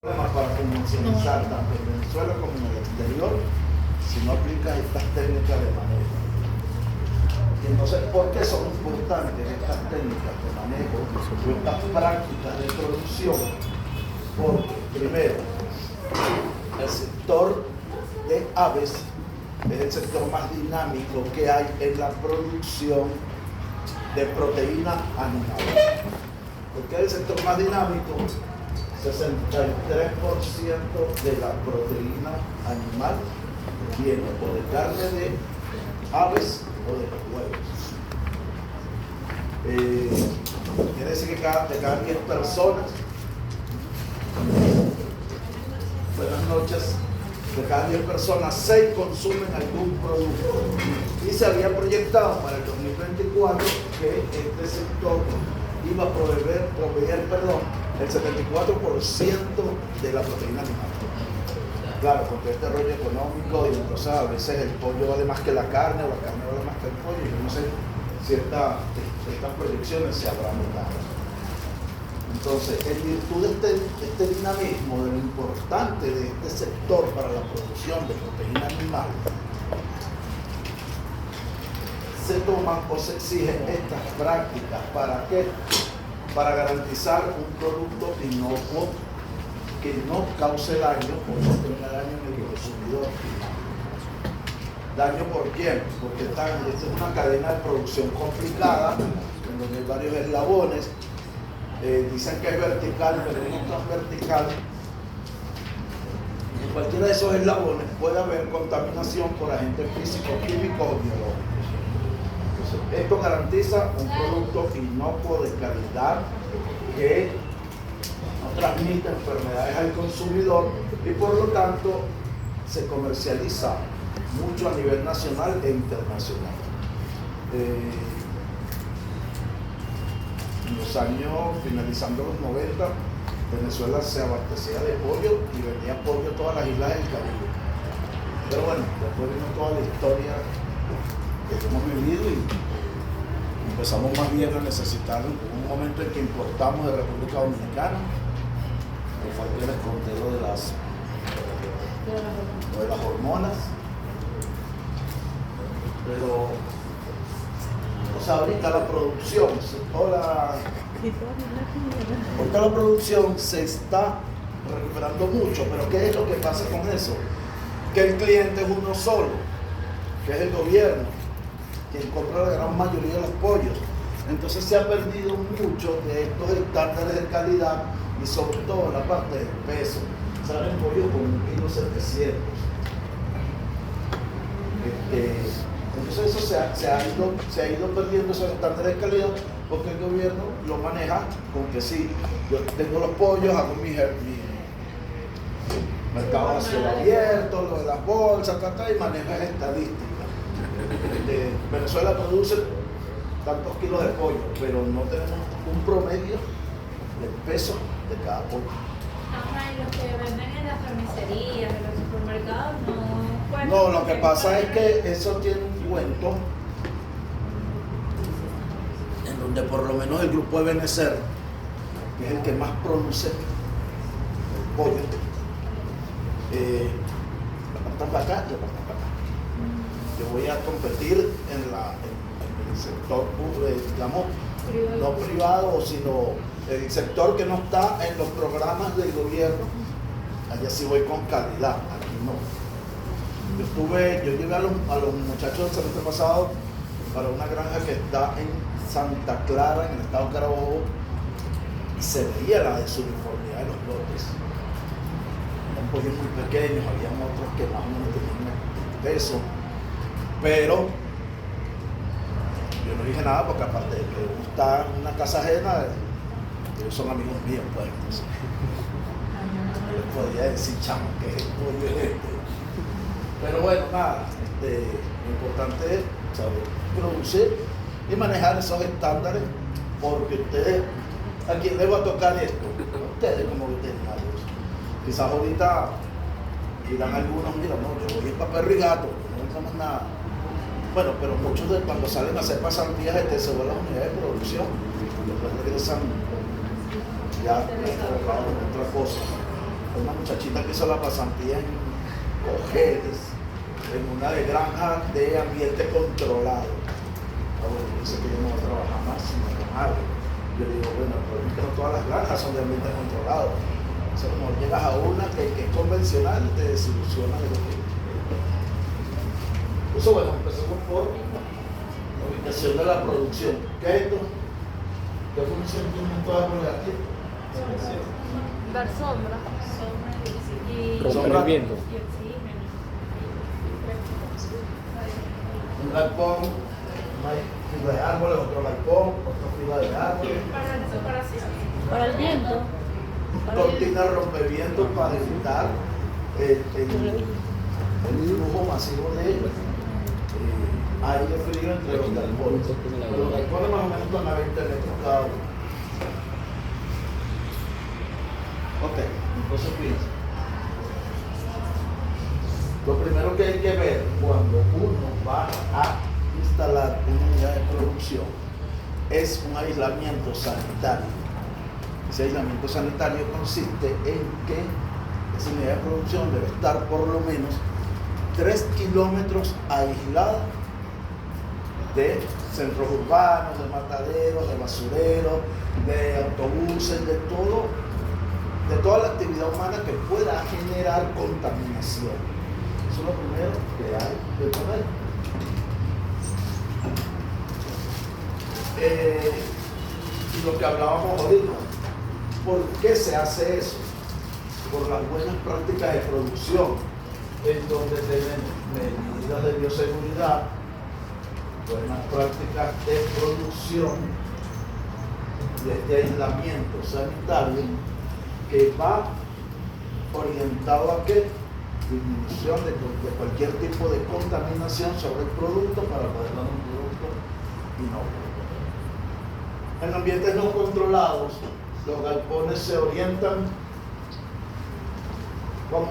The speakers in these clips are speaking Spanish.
Para comercializar tanto en Venezuela como en el exterior, si no aplicas estas técnicas de manejo. Y entonces, ¿por qué son importantes estas técnicas de manejo, estas prácticas de producción? Porque, primero, el sector de aves es el sector más dinámico que hay en la producción de proteína animal. ¿Por qué es el sector más dinámico? 63% de la proteína animal viene o de carne de aves o de los huevos. Quiere decir que de cada 10 personas, buenas noches, de cada 10 personas, 6 consumen algún producto. Y se había proyectado para el 2024 que este sector iba a proveer el 74% de la proteína animal. Claro, porque este rollo económico y entonces a veces el pollo vale más que la carne o la carne vale más que el pollo. Yo no sé si estas proyecciones se habrán dado. Entonces, en virtud de este dinamismo, de lo importante de este sector para la producción de proteína animal, se toman o se exigen estas prácticas. ¿Para qué? Para garantizar un producto inocuo que no cause daño o no tenga daño en el consumidor. ¿Daño por quién? Porque esta es una cadena de producción complicada, en donde hay varios eslabones. Dicen que es vertical, pero no tan vertical. En cualquiera de esos eslabones puede haber contaminación por agentes físicos, químicos o biológicos. Esto garantiza un producto inocuo de calidad que no transmite enfermedades al consumidor y por lo tanto se comercializa mucho a nivel nacional e internacional. En los años, finalizando los 90, Venezuela se abastecía de pollo y vendía pollo a todas las islas del Caribe. Pero bueno, después vino toda la historia que hemos vivido y empezamos más bien a necesitar un momento en que importamos de República Dominicana, que fue el escondero de las hormonas. Pero, o sea, ahorita la producción, ahorita la producción se está recuperando mucho, pero ¿qué es lo que pasa con eso? Que el cliente es uno solo, que es el gobierno, quien compra la gran mayoría de los pollos. Entonces se ha perdido mucho de estos estándares de calidad y sobre todo la parte del peso. Salen pollos con 1,7 kg. Entonces eso se ha ido perdiendo esos estándares de calidad porque el gobierno lo maneja con que sí, yo tengo los pollos, hago mi mercado a cielo abierto, lo de las bolsas, y maneja estadísticas. Venezuela produce tantos kilos de pollo, pero no tenemos un promedio del peso de cada pollo. Ajá, y los que venden en las carnicerías, en los supermercados, no. No, lo que pasa es que eso tiene un cuento en donde por lo menos el grupo de Benecer, que es el que más produce el pollo, apartan para acá y apartan para acá. Yo voy a competir en el sector, digamos, no privado, sino el sector que no está en los programas del gobierno. Allá sí voy con calidad, aquí no. Yo llevé a los muchachos del semestre pasado para una granja que está en Santa Clara, en el estado Carabobo, y se veía la desuniformidad de los lotes. Eran pollos muy pequeños, habían otros que más o menos tenían peso, pero yo no dije nada porque aparte de que uno está en una casa ajena, ellos son amigos míos, pues entonces no les podía decir, chamo, que es el pollo este. Pero bueno, nada, lo importante es saber producir y manejar esos estándares, porque ustedes, ¿a quién les va a tocar esto? A ustedes como veterinarios. Quizás ahorita dirán algunos, mira, no, yo voy a ir para perro y gato, no necesitamos nada. Bueno, pero muchos de cuando salen a hacer pasantías se van a las unidades de producción, después regresan ya enfocados en otra cosa. una muchachita que hizo la pasantía en Cojedes, en una de granja de ambiente controlado. Bueno, dice que yo no voy a trabajar más sino con algo. Yo le digo, bueno, pero es que no todas las granjas son de ambiente controlado. O sea, como llegas a una que es convencional, te desilusiona de lo que... Eso, bueno, empezamos por la ubicación de la producción. ¿Qué es esto? ¿Qué función tiene toda la aquí? Dar sombra. Romper el viento. Y oxígeno. Un galpón, una fila de árboles, otro galpón, otra fila de árboles. Para la separación. Para el viento. Cortina rompeviento para evitar el flujo masivo de aire frío entre los galpones. Los galpones más o menos están a 20 metros cada uno. Ok, entonces fíjense. Lo primero que hay que ver cuando uno va a instalar una unidad de producción es un aislamiento sanitario. Ese aislamiento sanitario consiste en que esa unidad de producción debe estar por lo menos 3 kilómetros aislada de centros urbanos, de mataderos, de basureros, de autobuses, de toda la actividad humana que pueda generar contaminación. Eso es lo primero que hay que poner. Y lo que hablábamos ahorita, ¿por qué se hace eso? Por las buenas prácticas de producción, en donde tenemos medidas de bioseguridad, buenas prácticas de producción, de este aislamiento sanitario, que va orientado a qué? Disminución de cualquier tipo de contaminación sobre el producto para poder dar un producto inocuo. En ambientes no controlados, los galpones se orientan como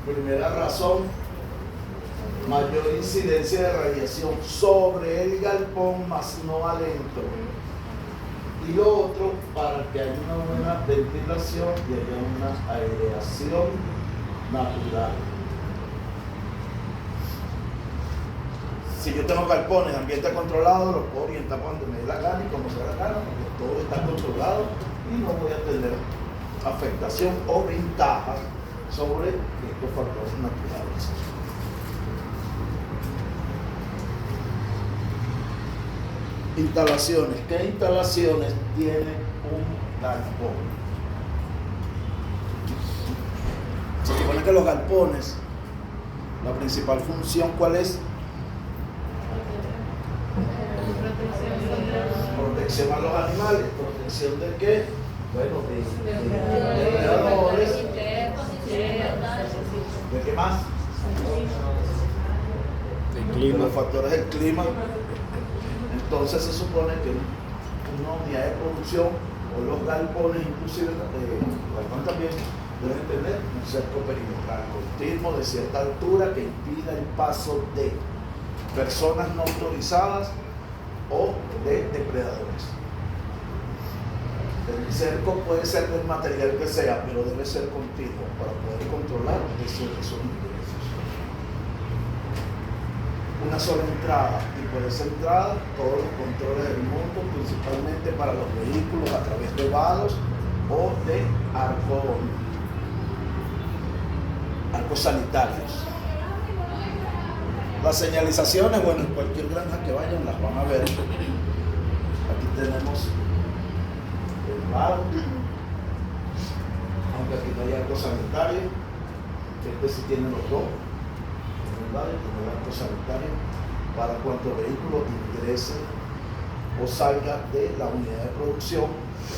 primera razón, mayor incidencia de radiación sobre el galpón, más no adentro. Y lo otro, para que haya una buena ventilación y haya una aireación natural. Si yo tengo galpones de ambiente controlado, los puedo orientar cuando me dé la gana y como se dé la gana, porque todo está controlado y no voy a tener afectación o ventajas sobre estos factores naturales. Instalaciones. ¿Qué instalaciones tiene un galpón? Se supone que los galpones, la principal función, ¿cuál es? Protección a los animales. ¿Protección de qué? Bueno, de depredadores. ¿De qué más? El clima. Los factores del clima. Entonces se supone que una unidad de producción o los galpones, inclusive los galpones también, deben tener un cerco perimetral continuo de cierta altura que impida el paso de personas no autorizadas o de depredadores. El cerco puede ser del material que sea, pero debe ser continuo para poder controlar esos ingresos. Una sola entrada, y por esa entrada todos los controles del mundo, principalmente para los vehículos a través de vados o de arcos sanitarios. Las señalizaciones, bueno, en cualquier granja que vayan las van a ver. Aquí tenemos el vado, aunque aquí no hay arco sanitario, este sí tiene los dos. Y el arco sanitario para cuanto vehículo ingrese o salga de la unidad de producción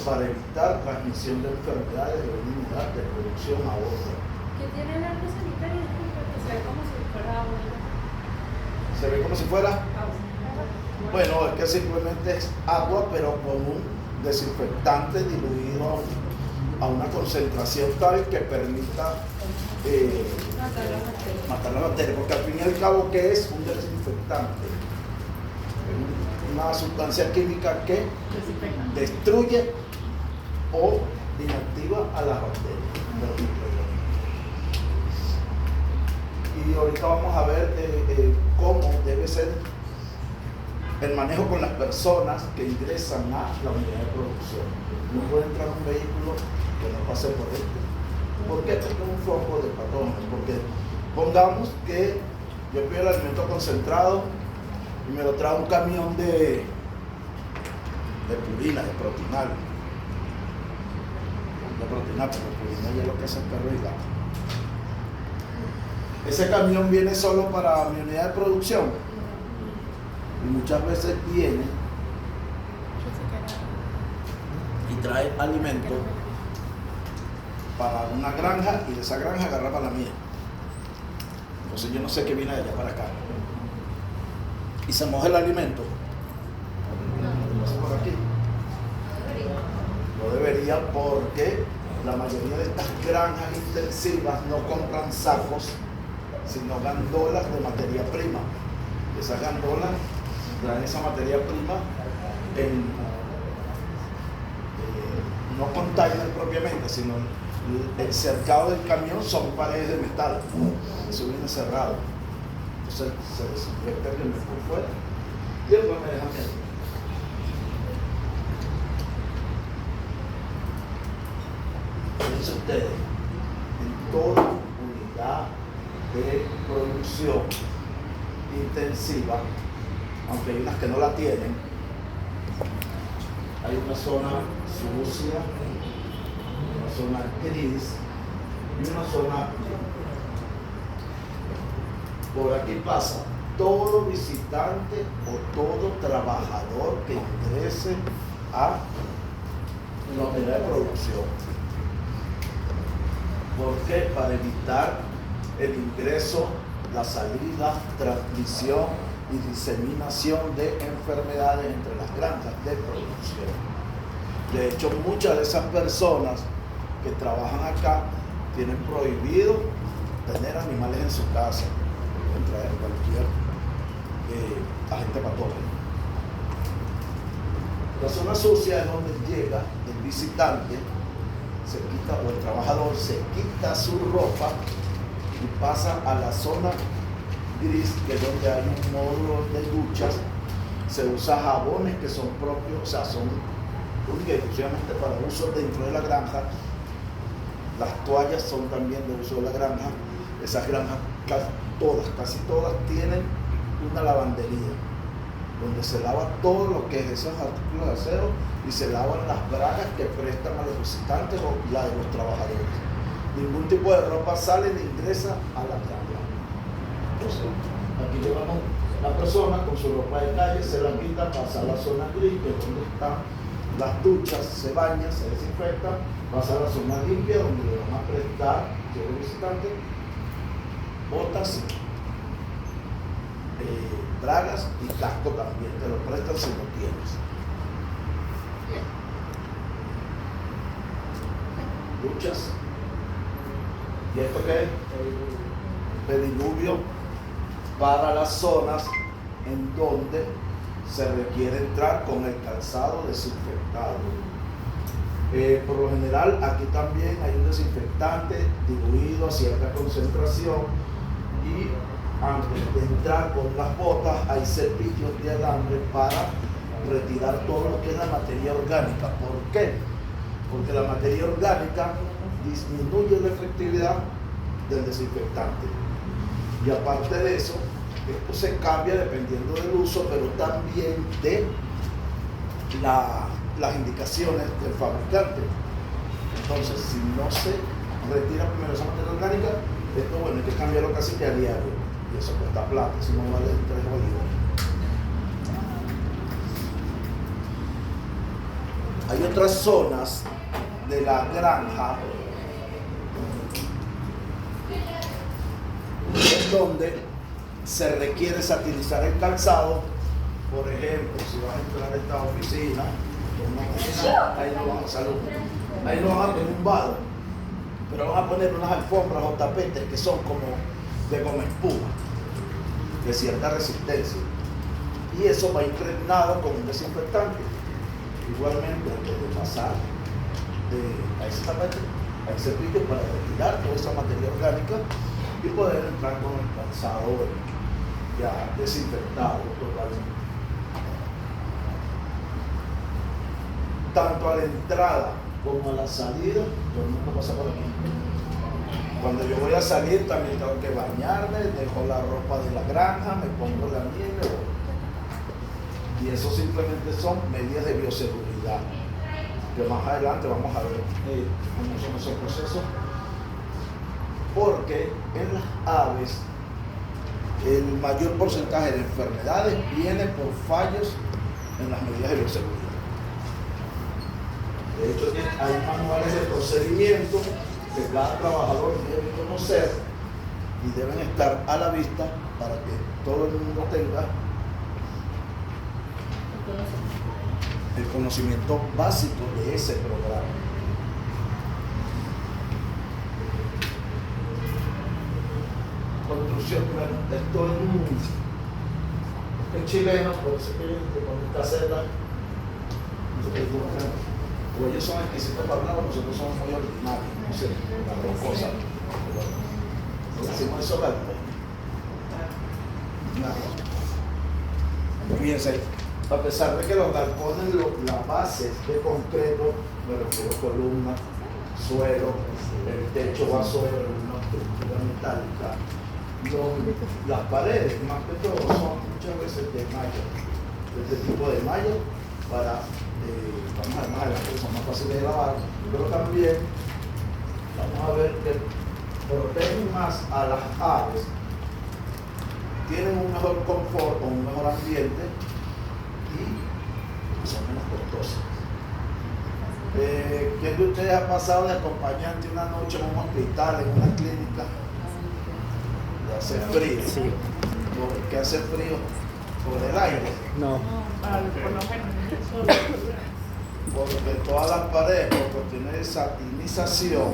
para evitar transmisión de enfermedades de una unidad de producción a otra. ¿Qué tiene el arco sanitario? Que se ve como si fuera agua. ¿Se ve como si fuera? Bueno, es que simplemente es agua, pero con un desinfectante diluido a una concentración tal que permita matar las bacterias, porque al fin y al cabo, ¿qué es un desinfectante? Una sustancia química que destruye o inactiva a las bacterias de los microorganismos. Y ahorita vamos a ver cómo debe ser el manejo con las personas que ingresan a la unidad de producción. No puede entrar un vehículo que no pase por esto. ¿Por qué? Porque es un foco de patógenos. Porque pongamos que yo pido el alimento concentrado y me lo trae un camión de purina, de protinal. De protinal, porque purina ya es lo que hace el perro y gato. Ese camión viene solo para mi unidad de producción y muchas veces viene y trae alimento para una granja y de esa granja agarra para la mía. Entonces yo no sé qué viene de allá para acá. Y se moja el alimento. ¿Qué pasa por aquí? No debería, porque la mayoría de estas granjas intensivas no compran sacos, sino gandolas de materia prima. Esas gandolas traen esa materia prima en no container propiamente, sino el cercado del camión son paredes de metal. Eso viene cerrado. Entonces se desinfecta el camión por fuera y después me dejan medio. Fíjense ustedes, en toda unidad de producción intensiva, aunque hay unas que no la tienen, hay una zona sucia, una zona gris y una zona por aquí pasa todo visitante o todo trabajador que ingrese a la unidad de producción. ¿Por qué? Para evitar el ingreso, la salida, transmisión y diseminación de enfermedades entre las granjas de producción. De hecho, muchas de esas personas que trabajan acá tienen prohibido tener animales en su casa, traer cualquier agente patógeno. La zona sucia es donde llega el visitante, se quita, o el trabajador se quita su ropa y pasa a la zona gris, que es donde hay un módulo de duchas. Se usa jabones que son propios, o sea, son únicamente y exclusivamente para uso dentro de la granja. Las toallas son también de uso de la granja. Esas granjas, casi todas tienen una lavandería donde se lava todo lo que es esos artículos de aseo y se lavan las bragas que prestan a los visitantes o la de los trabajadores. Ningún tipo de ropa sale ni ingresa a la granja. Entonces, aquí llevamos la persona con su ropa de calle, se la quita, pasa a la zona gris, que es donde están las duchas, se baña, se desinfecta, pasa a la zona limpia, donde le van a prestar, si es visitante, botas, bragas y casco también, te lo prestan si no tienes. Duchas. ¿Y esto qué es? Pediluvio para las zonas en donde se requiere entrar con el calzado desinfectado. Por lo general, aquí también hay un desinfectante diluido a cierta concentración y antes de entrar con las botas hay cepillos de alambre para retirar todo lo que es la materia orgánica. ¿Por qué? Porque la materia orgánica disminuye la efectividad del desinfectante. Y aparte de eso, esto se cambia dependiendo del uso, pero también de las indicaciones del fabricante. Entonces, si no se retira primero esa materia orgánica, esto, bueno, hay que cambiarlo casi que a diario. Y eso cuesta plata, eso no vale 3 bolívares. Hay otras zonas de la granja en donde se requiere satinizar el calzado. Por ejemplo, si vas a entrar a esta oficina, ahí no van a salud, ahí no van a poner un vado, pero van a poner unas alfombras o tapetes que son como de goma espuma, de cierta resistencia, y eso va impregnado con un desinfectante. Igualmente, antes de pasar a ese tapete, a ese pique para retirar toda esa materia orgánica y poder entrar con el calzado ya desinfectado totalmente. Tanto a la entrada como a la salida, todo el mundo pasa por aquí. Cuando yo voy a salir también tengo que bañarme, dejo la ropa de la granja, me pongo la mía y me voy. Y eso simplemente son medidas de bioseguridad, que más adelante vamos a ver cómo son esos procesos, porque en las aves el mayor porcentaje de enfermedades viene por fallos en las medidas de bioseguridad. De hecho, hay manuales de procedimiento que cada trabajador debe conocer y deben estar a la vista para que todo el mundo tenga el conocimiento básico de ese programa. Construcción, bueno, esto es chileno, por eso que con esta caseta, o ellos son exquisitos para hablar, nosotros somos muy ordinarios, no sé, las dos cosas. Hacemos eso galpones. Fíjense, a pesar de que los galpones, las bases de concreto, me refiero a columnas, suelo, el techo va sobre una estructura metálica, las paredes, más que todo, son muchas veces de malla, de este tipo de malla para vamos a ver más adelante que son más fáciles de lavar, pero también vamos a ver que protegen más a las aves, tienen un mejor confort o un mejor ambiente y son menos costosas. ¿Quién de ustedes ha pasado de acompañante una noche en un hospital, en una clínica? Y hace frío. Sí. ¿Por qué hace frío? ¿Por el aire? No. Por lo menos. Porque todas las paredes, por cuestiones de satinización,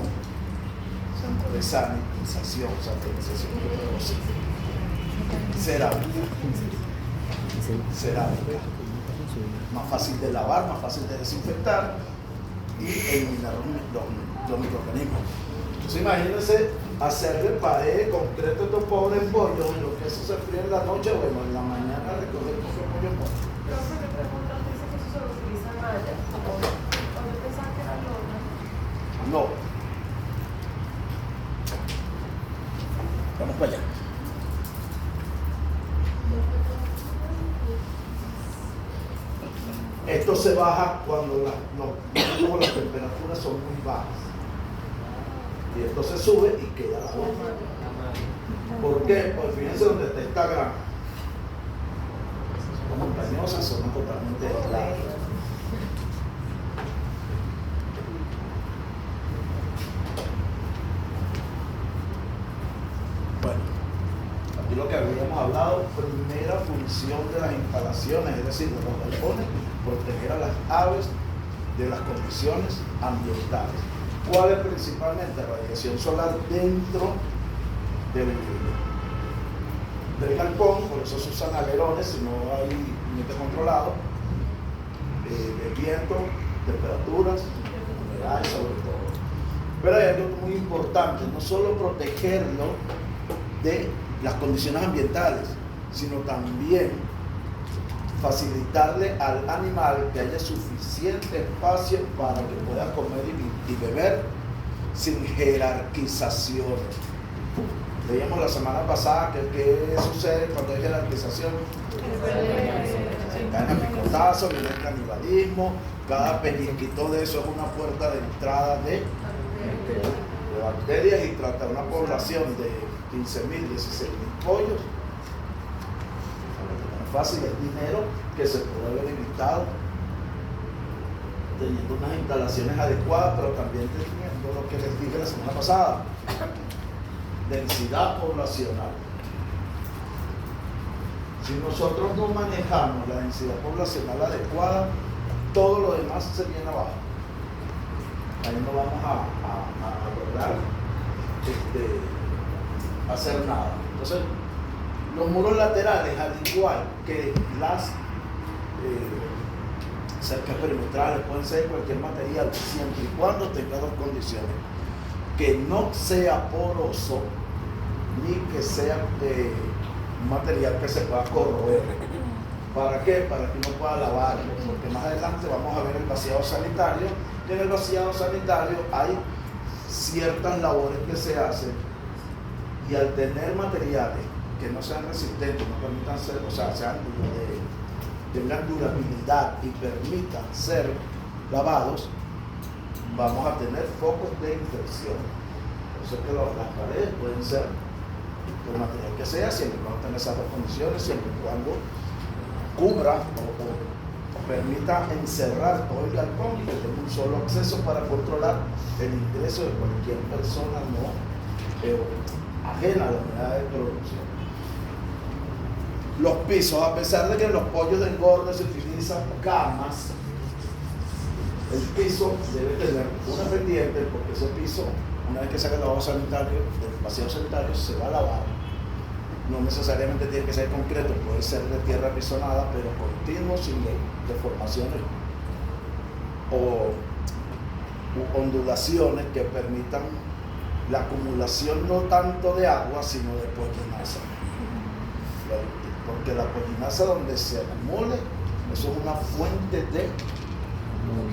cerámica, más fácil de lavar, más fácil de desinfectar y eliminar los microorganismos. Entonces imagínense hacerle pared, concreto a estos pobres pollos, y lo que eso se fría en la noche, bueno, en la mañana recoger el pollo en pollo. No. Vamos para allá. Esto se baja cuando las temperaturas son muy bajas. Y esto se sube y queda la goma. ¿Por qué? Pues fíjense donde está esta granja. Son montañosas, son totalmente aisladas. Bueno, aquí lo que habíamos hablado, primera función de las instalaciones, es decir, de los galpones, proteger a las aves de las condiciones ambientales. ¿Cuál es principalmente? Radiación solar dentro del galpón, por eso se usan alerones, si no hay ambiente controlado, de viento, temperaturas, humedad sobre todo. Pero hay algo muy importante, no solo protegerlo de las condiciones ambientales, sino también facilitarle al animal que haya suficiente espacio para que pueda comer y beber sin jerarquizaciones. Veíamos la semana pasada que qué sucede cuando hay jerarquización. Se caen a picotazos, viene el canibalismo, cada pellizquito de eso es una puerta de entrada de bacterias y trata una población de 15.000, 16.000 pollos. Fácil, es dinero que se puede haber evitado teniendo unas instalaciones adecuadas, pero también teniendo lo que les dije la semana pasada, densidad poblacional. Si nosotros no manejamos la densidad poblacional adecuada, todo lo demás se viene abajo. Ahí no vamos a lograr hacer nada. Entonces, los muros laterales, al igual que cercas perimetrales, pueden ser cualquier material, siempre y cuando tenga dos condiciones: que no sea poroso ni que sea de un material que se pueda corroer. ¿Para qué? Para que uno pueda lavarlo, porque más adelante vamos a ver el vaciado sanitario, y en el vaciado sanitario hay ciertas labores que se hacen, y al tener materiales que no sean resistentes, no permitan ser, o sea, tengan durabilidad y permitan ser lavados, vamos a tener focos de infección. Por eso es que las paredes pueden ser el material que sea, siempre y cuando tenga esas dos condiciones, siempre y cuando cubra o permita encerrar todo el galpón y que tenga un solo acceso para controlar el ingreso de cualquier persona no ajena a la unidad de producción. Los pisos, a pesar de que en los pollos de engorde se utilizan camas, el piso debe tener una pendiente, porque ese piso, una vez que saca el lavado sanitario, del vaciado sanitario, se va a lavar. No necesariamente tiene que ser concreto, puede ser de tierra apisonada, pero continuo, sin deformaciones o ondulaciones que permitan la acumulación no tanto de agua, sino de pollinaza. Porque la pollinaza, donde se acumule, eso es una fuente de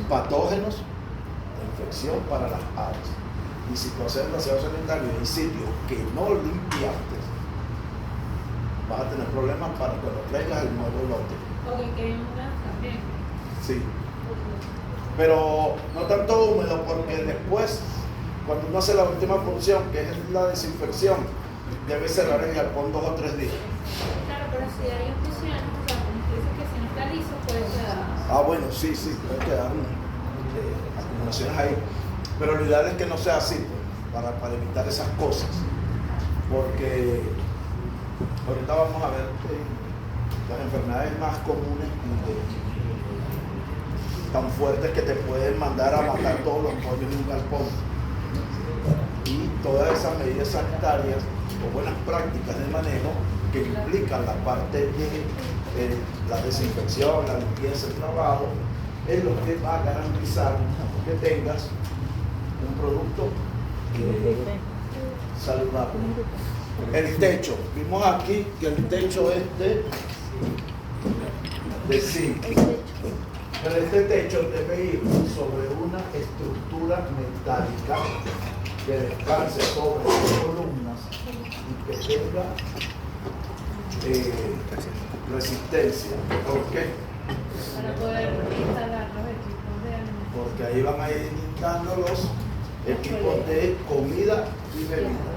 patógenos de infección para las aves. Y si tú haces el vaciado sanitario en sitios que no limpiaste, vas a tener problemas para cuando traigas el nuevo lote. O que queden húmedas también. Sí. Pero no tanto húmedo, porque después, cuando uno hace la última función, que es la desinfección, debe cerrar el galpón 2 o 3 días. Claro, pero si hay opciones, o sea, como tú dices que si no está liso, puede quedar. Ah, bueno, sí, puede quedar acumulaciones ahí. Pero lo ideal es que no sea así, pues, para evitar esas cosas. Porque ahorita vamos a ver las enfermedades más comunes y tan fuertes que te pueden mandar a matar todos los pollos en un galpón. Y todas esas medidas sanitarias o buenas prácticas de manejo que implican la parte de la desinfección, la limpieza, el trabajo, es lo que va a garantizar que tengas un producto saludable. El techo, vimos aquí que el techo es de zinc, pero este techo debe ir sobre una estructura metálica que descanse sobre las columnas y que tenga resistencia. ¿Por qué? Para poder instalar los equipos de alimentación. Porque ahí van a ir indicando los equipos de comida y bebida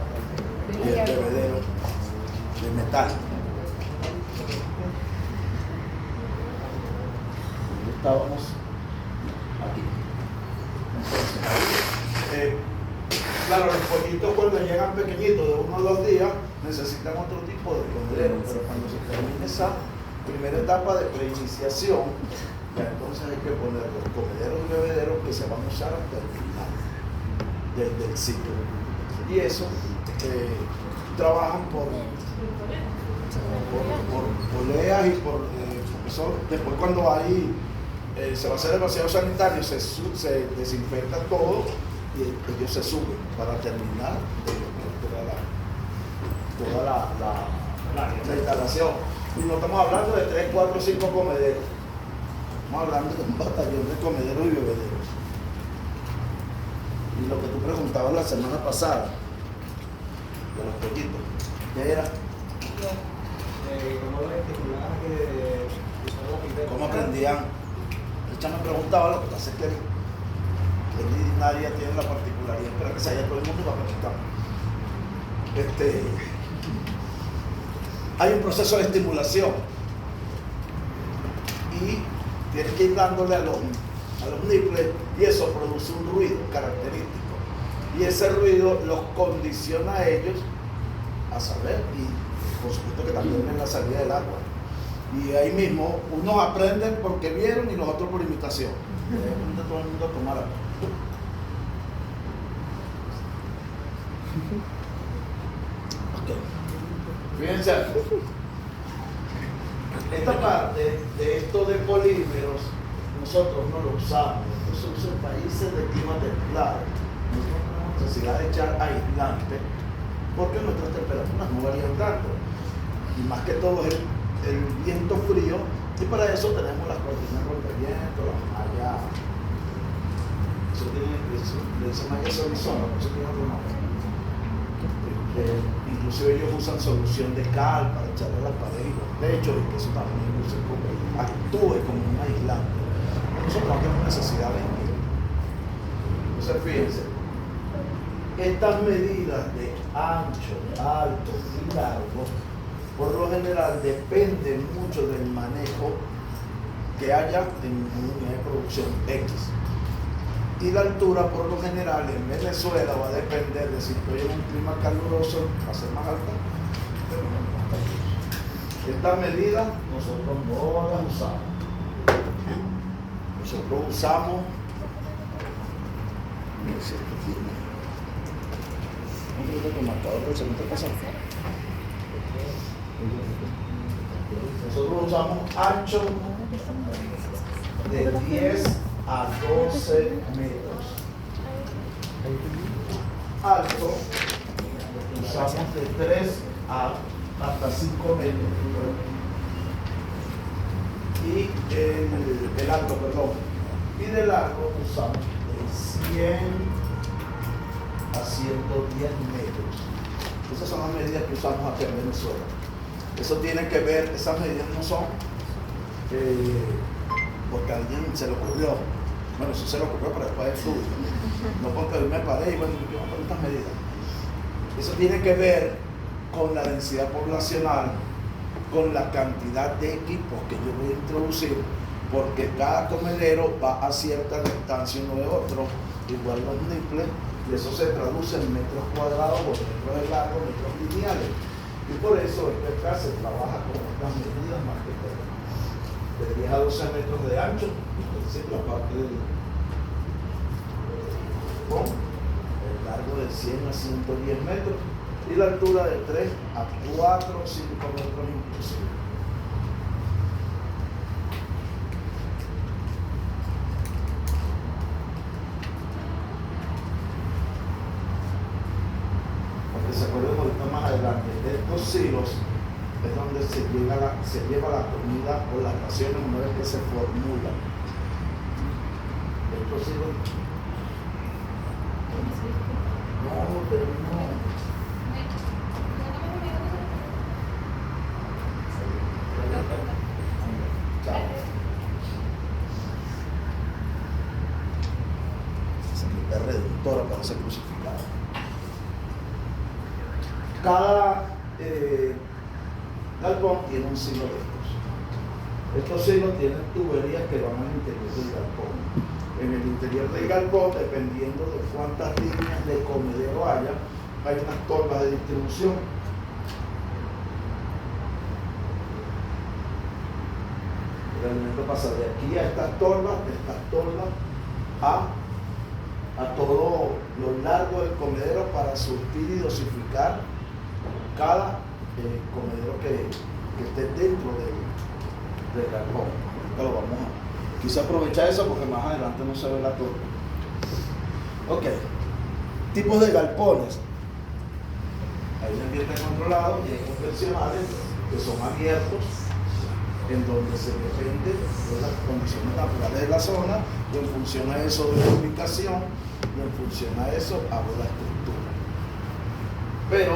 y el bebedero de metal. Estábamos aquí. Entonces, claro, los pollitos cuando llegan pequeñitos de 1 a 2 días necesitan otro tipo de comedero, pero cuando se termine esa primera etapa de preiniciación, ya entonces hay que poner los comederos y bebederos que se van a usar hasta el final del ciclo. Y eso trabajan por poleas y porque son, después cuando hay se va a hacer el vaciado sanitario, se desinfecta todo y ellos se suben para terminar toda la instalación. Y no estamos hablando de 3, 4, 5 comederos, estamos hablando de un batallón de comederos y bebederos. Y lo que tú preguntabas la semana pasada de los pollitos, ¿qué era? ¿Cómo aprendían? El chamo me preguntaba, lo que pasa es que nadie tiene la particularidad, espera que se haya todo el mundo para preguntar. Hay un proceso de estimulación y tienes que ir dándole a los nipples, y eso produce un ruido característico, y ese ruido los condiciona a ellos a saber, y por supuesto que también en la salida del agua. Y ahí mismo unos aprenden porque vieron y los otros por imitación. Y ahí aprende todo el mundo a tomar agua. Ok. Fíjense, esta parte de esto de polímeros, nosotros no lo usamos. Esto se usa en países de clima templado. Nosotros no tenemos necesidad de echar aislante porque nuestras temperaturas no varían tanto. Y más que todo es el viento frío, y para eso tenemos las cortinas contra viento, las mallas. Eso tiene, le dicen mallas Solución, no sé qué otro nombre. Inclusive ellos usan solución de cal para echarle a las paredes y los techos, y que eso también actúe como un aislante. Nosotros no tenemos necesidad de ello. Entonces fíjense, estas medidas de ancho, alto y largo, por lo general dependen mucho del manejo que haya en una unidad de producción X. Y la altura, por lo general, en Venezuela va a depender de si estoy en un clima caluroso, va a ser más alta. Estas medidas nosotros no las usamos. Nosotros usamos. Nosotros usamos ancho de 10 a 12 metros. Alto usamos de 3 hasta 5 metros. Y el alto, perdón. Y de largo usamos de 100 a 110 metros. Esas son las medidas que usamos aquí en Venezuela. Eso tiene que ver, esas medidas no son porque a alguien se le ocurrió. Bueno, eso se le ocurrió para después del estudio. No porque hoy me paré y bueno, yo voy a poner estas medidas. Eso tiene que ver con la densidad poblacional, con la cantidad de equipos que yo voy a introducir, porque cada comedero va a cierta distancia uno de otro, igual los nipples, y eso se traduce en metros cuadrados o metros de largo, metros lineales. Y por eso acá se trabaja con estas medidas más que todo. De 10 a 12 metros de ancho, es decir, la parte del el largo de 100 a 110 metros y la altura de 3 a 4 o 5 metros inclusive. Porque se acuerden ahorita más adelante, de estos silos es donde se lleva la comida o las raciones una vez que se formulan. Estos silos no, pero no. Esa reductora para ser crucificada. Cada galpón tiene un silo de estos. Estos silos tienen tuberías que van al interior del galpón. En el interior del galpón, dependiendo de cuántas líneas de comedero haya, hay unas torbas de distribución. El alimento pasa de aquí a estas torbas a todo lo largo del comedero para surtir y dosificar cada comedero que esté dentro del galpón. Ahorita lo vamos a quise aprovechar eso porque más adelante no se ve la torre. Ok. Tipos de galpones. Hay un ambiente controlado y hay convencionales que son abiertos, en donde se depende de las condiciones naturales de la zona, y en función a eso de la ubicación, y en función a eso hago la estructura. Pero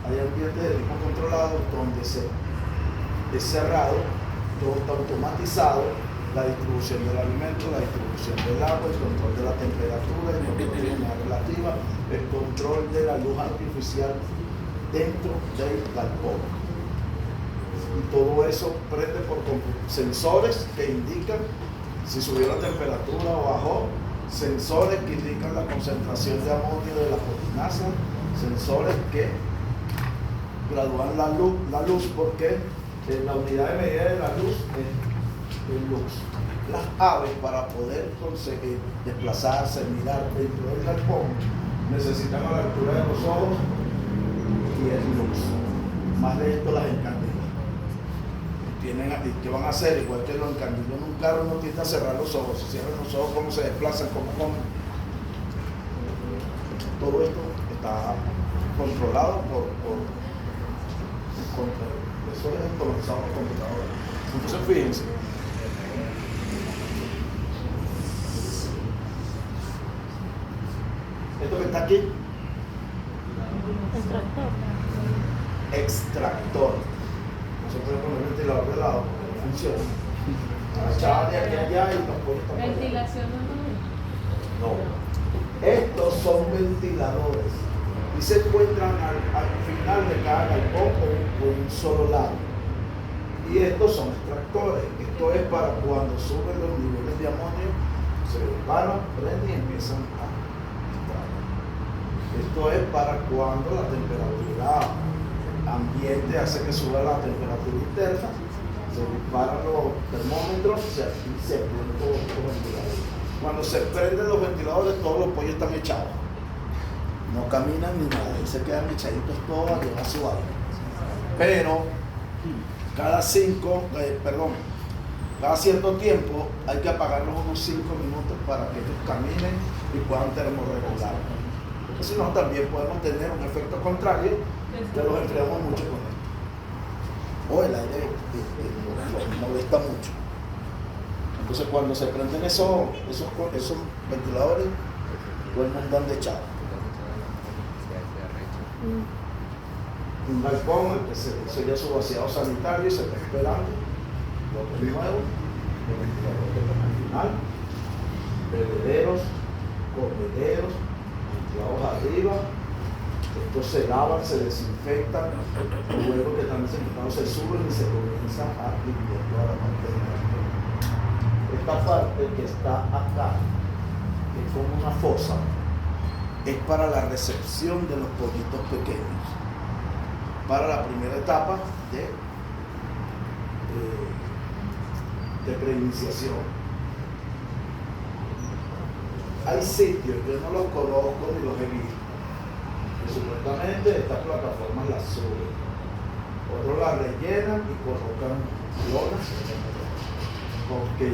hay ambientes de tipo controlado donde es cerrado, todo está automatizado. La distribución del alimento, la distribución del agua, el control de la temperatura, el control de la humedad relativa, el control de la luz artificial dentro del galpón. Y todo eso prende por sensores que indican si subió la temperatura o bajó, sensores que indican la concentración de amonio de la proteinasa, sensores que gradúan la luz porque la unidad de medida de la luz es el luz. Las aves, para poder conseguir desplazarse, mirar dentro del galpón, necesitan a la altura de los ojos y es luz. Más de esto las encandila. ¿qué van a hacer? Igual que lo encandiló en un carro, uno tiende a cerrar los ojos. Si cierran los ojos, cómo se desplazan, cómo comen. Todo esto está controlado eso es automatizado por computadora. Entonces fíjense, esto que está aquí, extractor. No se puede poner el ventilador de lado, porque no funciona. Echaba de aquí a allá y los pollos están. Ventilación No. Estos son ventiladores y se encuentran al final de cada galpón o en un solo lado. Y estos son extractores. Esto es para cuando suben los niveles de amonio, se paran, prenden y empiezan a extraer. Esto es para cuando la temperatura ambiente hace que suba la temperatura interna, se disparan los termómetros y se prenden todos los ventiladores. Cuando se prenden los ventiladores, todos los pollos están echados. No caminan ni nada, y se quedan echaditos todos a llevar su aire. Pero cada cierto tiempo hay que apagarlos unos 5 minutos para que ellos caminen y puedan termorregular. Porque si no, también podemos tener un efecto contrario, que los enfriamos mucho con esto. O el aire los molesta mucho. Entonces cuando se prenden esos ventiladores, todo el mundo anda echado. Un balcón, el que se hizo ya su vaciado sanitario y se está esperando. Otro nuevo, los ventiladores que están al final, bebederos, comederos, ventilados arriba. Estos se lavan, se desinfectan, luego que están desinfectados se suben y se comienza a limpiar toda la parte de la. Esta parte que está acá, que es como una fosa, es para la recepción de los pollitos pequeños, para la primera etapa de preiniciación. Hay sitios, yo no los conozco ni los he visto, que supuestamente estas plataformas las suben, otros las rellenan y colocan lonas, porque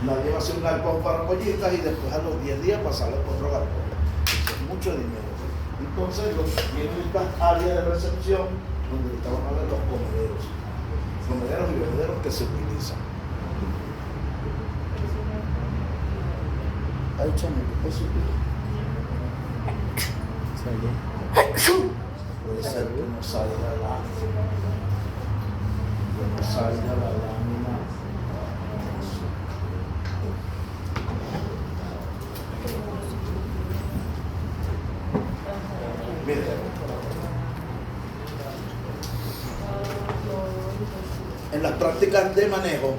nadie va a hacer un galpón para pollitas y después a los 10 días pasarlo por otro galpón. Eso es mucho dinero. Entonces tienen estas áreas de recepción donde estaban a ver los comederos y bebederos que se utilizan. Ay, chamo, ¿qué pasó? Puede ser que no salga la lámina. Que no salga la lámina. Miren. En las prácticas de manejo,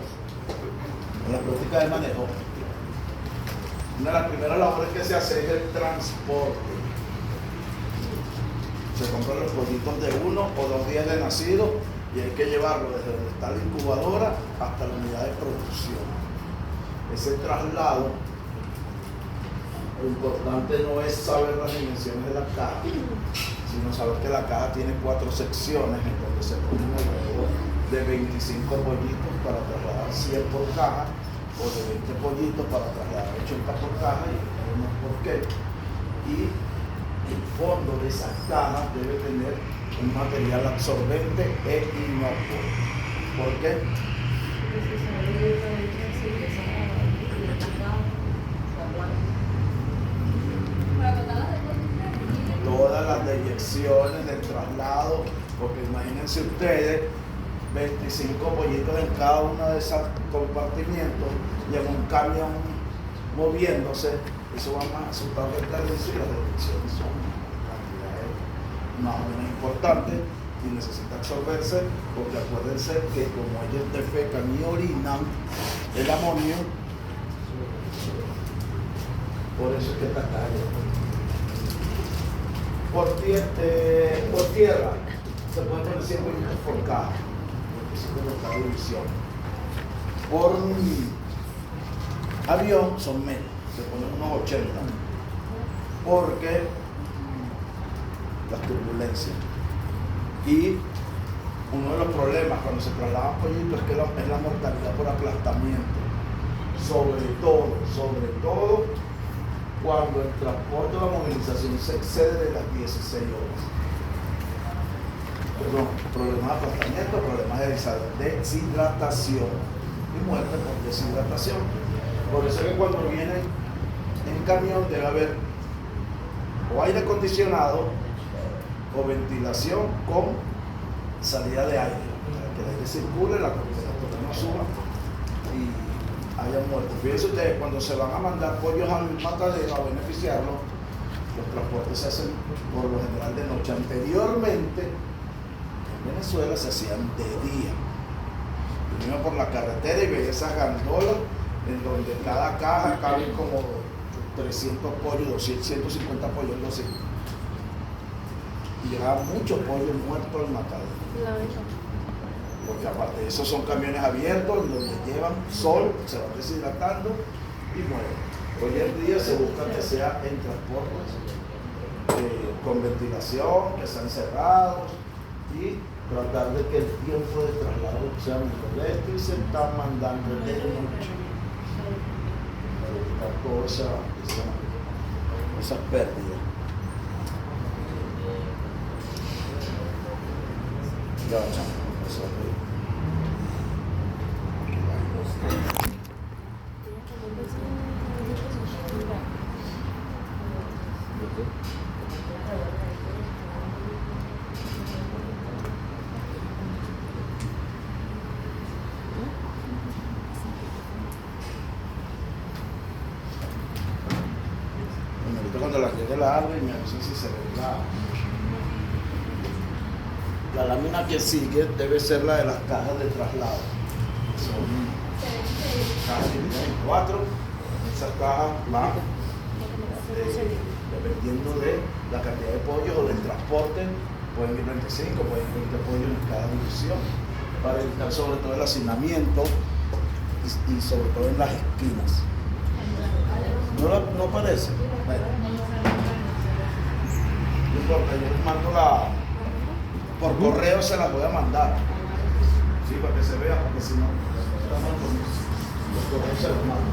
una de las primeras labores que se hace es el transporte. Se compran los pollitos de 1 o 2 días de nacido y hay que llevarlo desde donde está la incubadora hasta la unidad de producción. Ese traslado, lo importante no es saber las dimensiones de la caja, sino saber que la caja tiene 4 secciones en donde se ponen alrededor de 25 pollitos para trasladar 100 por caja, o de 20 pollitos para trasladar 80 por caja, y no por qué. Y el fondo de esas cajas debe tener un material absorbente e inocuo. ¿Por qué? Todas las deyecciones del traslado, porque imagínense ustedes 25 pollitos en cada uno de esos compartimientos y en un camión moviéndose, eso va a resultar de perderse, y las deyecciones son cantidades más o menos importantes y necesita absorberse, porque acuérdense que como ellos defecan y orinan el amonio, por eso es que está calle. Por tierra se pueden poner 100 pollitos por caja, porque eso es cada división. Por avión son menos, se ponen unos 80, porque las turbulencias. Y uno de los problemas cuando se trasladan pollitos es que es la mortalidad por aplastamiento. Sobre todo cuando el transporte o la movilización se excede de las 16 horas. Perdón, problemas de aplastamiento, problemas de deshidratación y muerte por deshidratación. Por eso es que cuando vienen en camión debe haber o aire acondicionado o ventilación con salida de aire, para que el aire circule, la temperatura no suba y haya muertos. Fíjense ustedes, cuando se van a mandar pollos al matadero a beneficiarlos, los transportes se hacen por lo general de noche. Anteriormente, en Venezuela se hacían de día. Yo iba por la carretera y veía esas gandolas en donde cada caja caben como 300 pollos, 200, 150 pollos, algo así. Y llegaban muchos pollos muertos al matadero. Porque aparte de eso son camiones abiertos donde llevan sol, se van deshidratando y mueren. Hoy en día se busca que sea en transportes con ventilación, que sean cerrados y tratar de que el tiempo de traslado sea muy correcto y se está mandando de noche para evitar todas esas pérdidas. Ya, eso es. Cuando la llegue la abre y me avisa si se ve la lámina que sigue debe ser la de las cajas de traslado. Son cajas divididas en 4. Esas cajas van dependiendo de la cantidad de pollos o del transporte, pueden ir 25, pueden ir 20 pollos en cada división, para evitar sobre todo el hacinamiento y sobre todo en las esquinas. ¿No parece? Bueno. No importa, yo les mando por correo, se las voy a mandar. Sí, para que se vea, porque si no, los correos se los mando.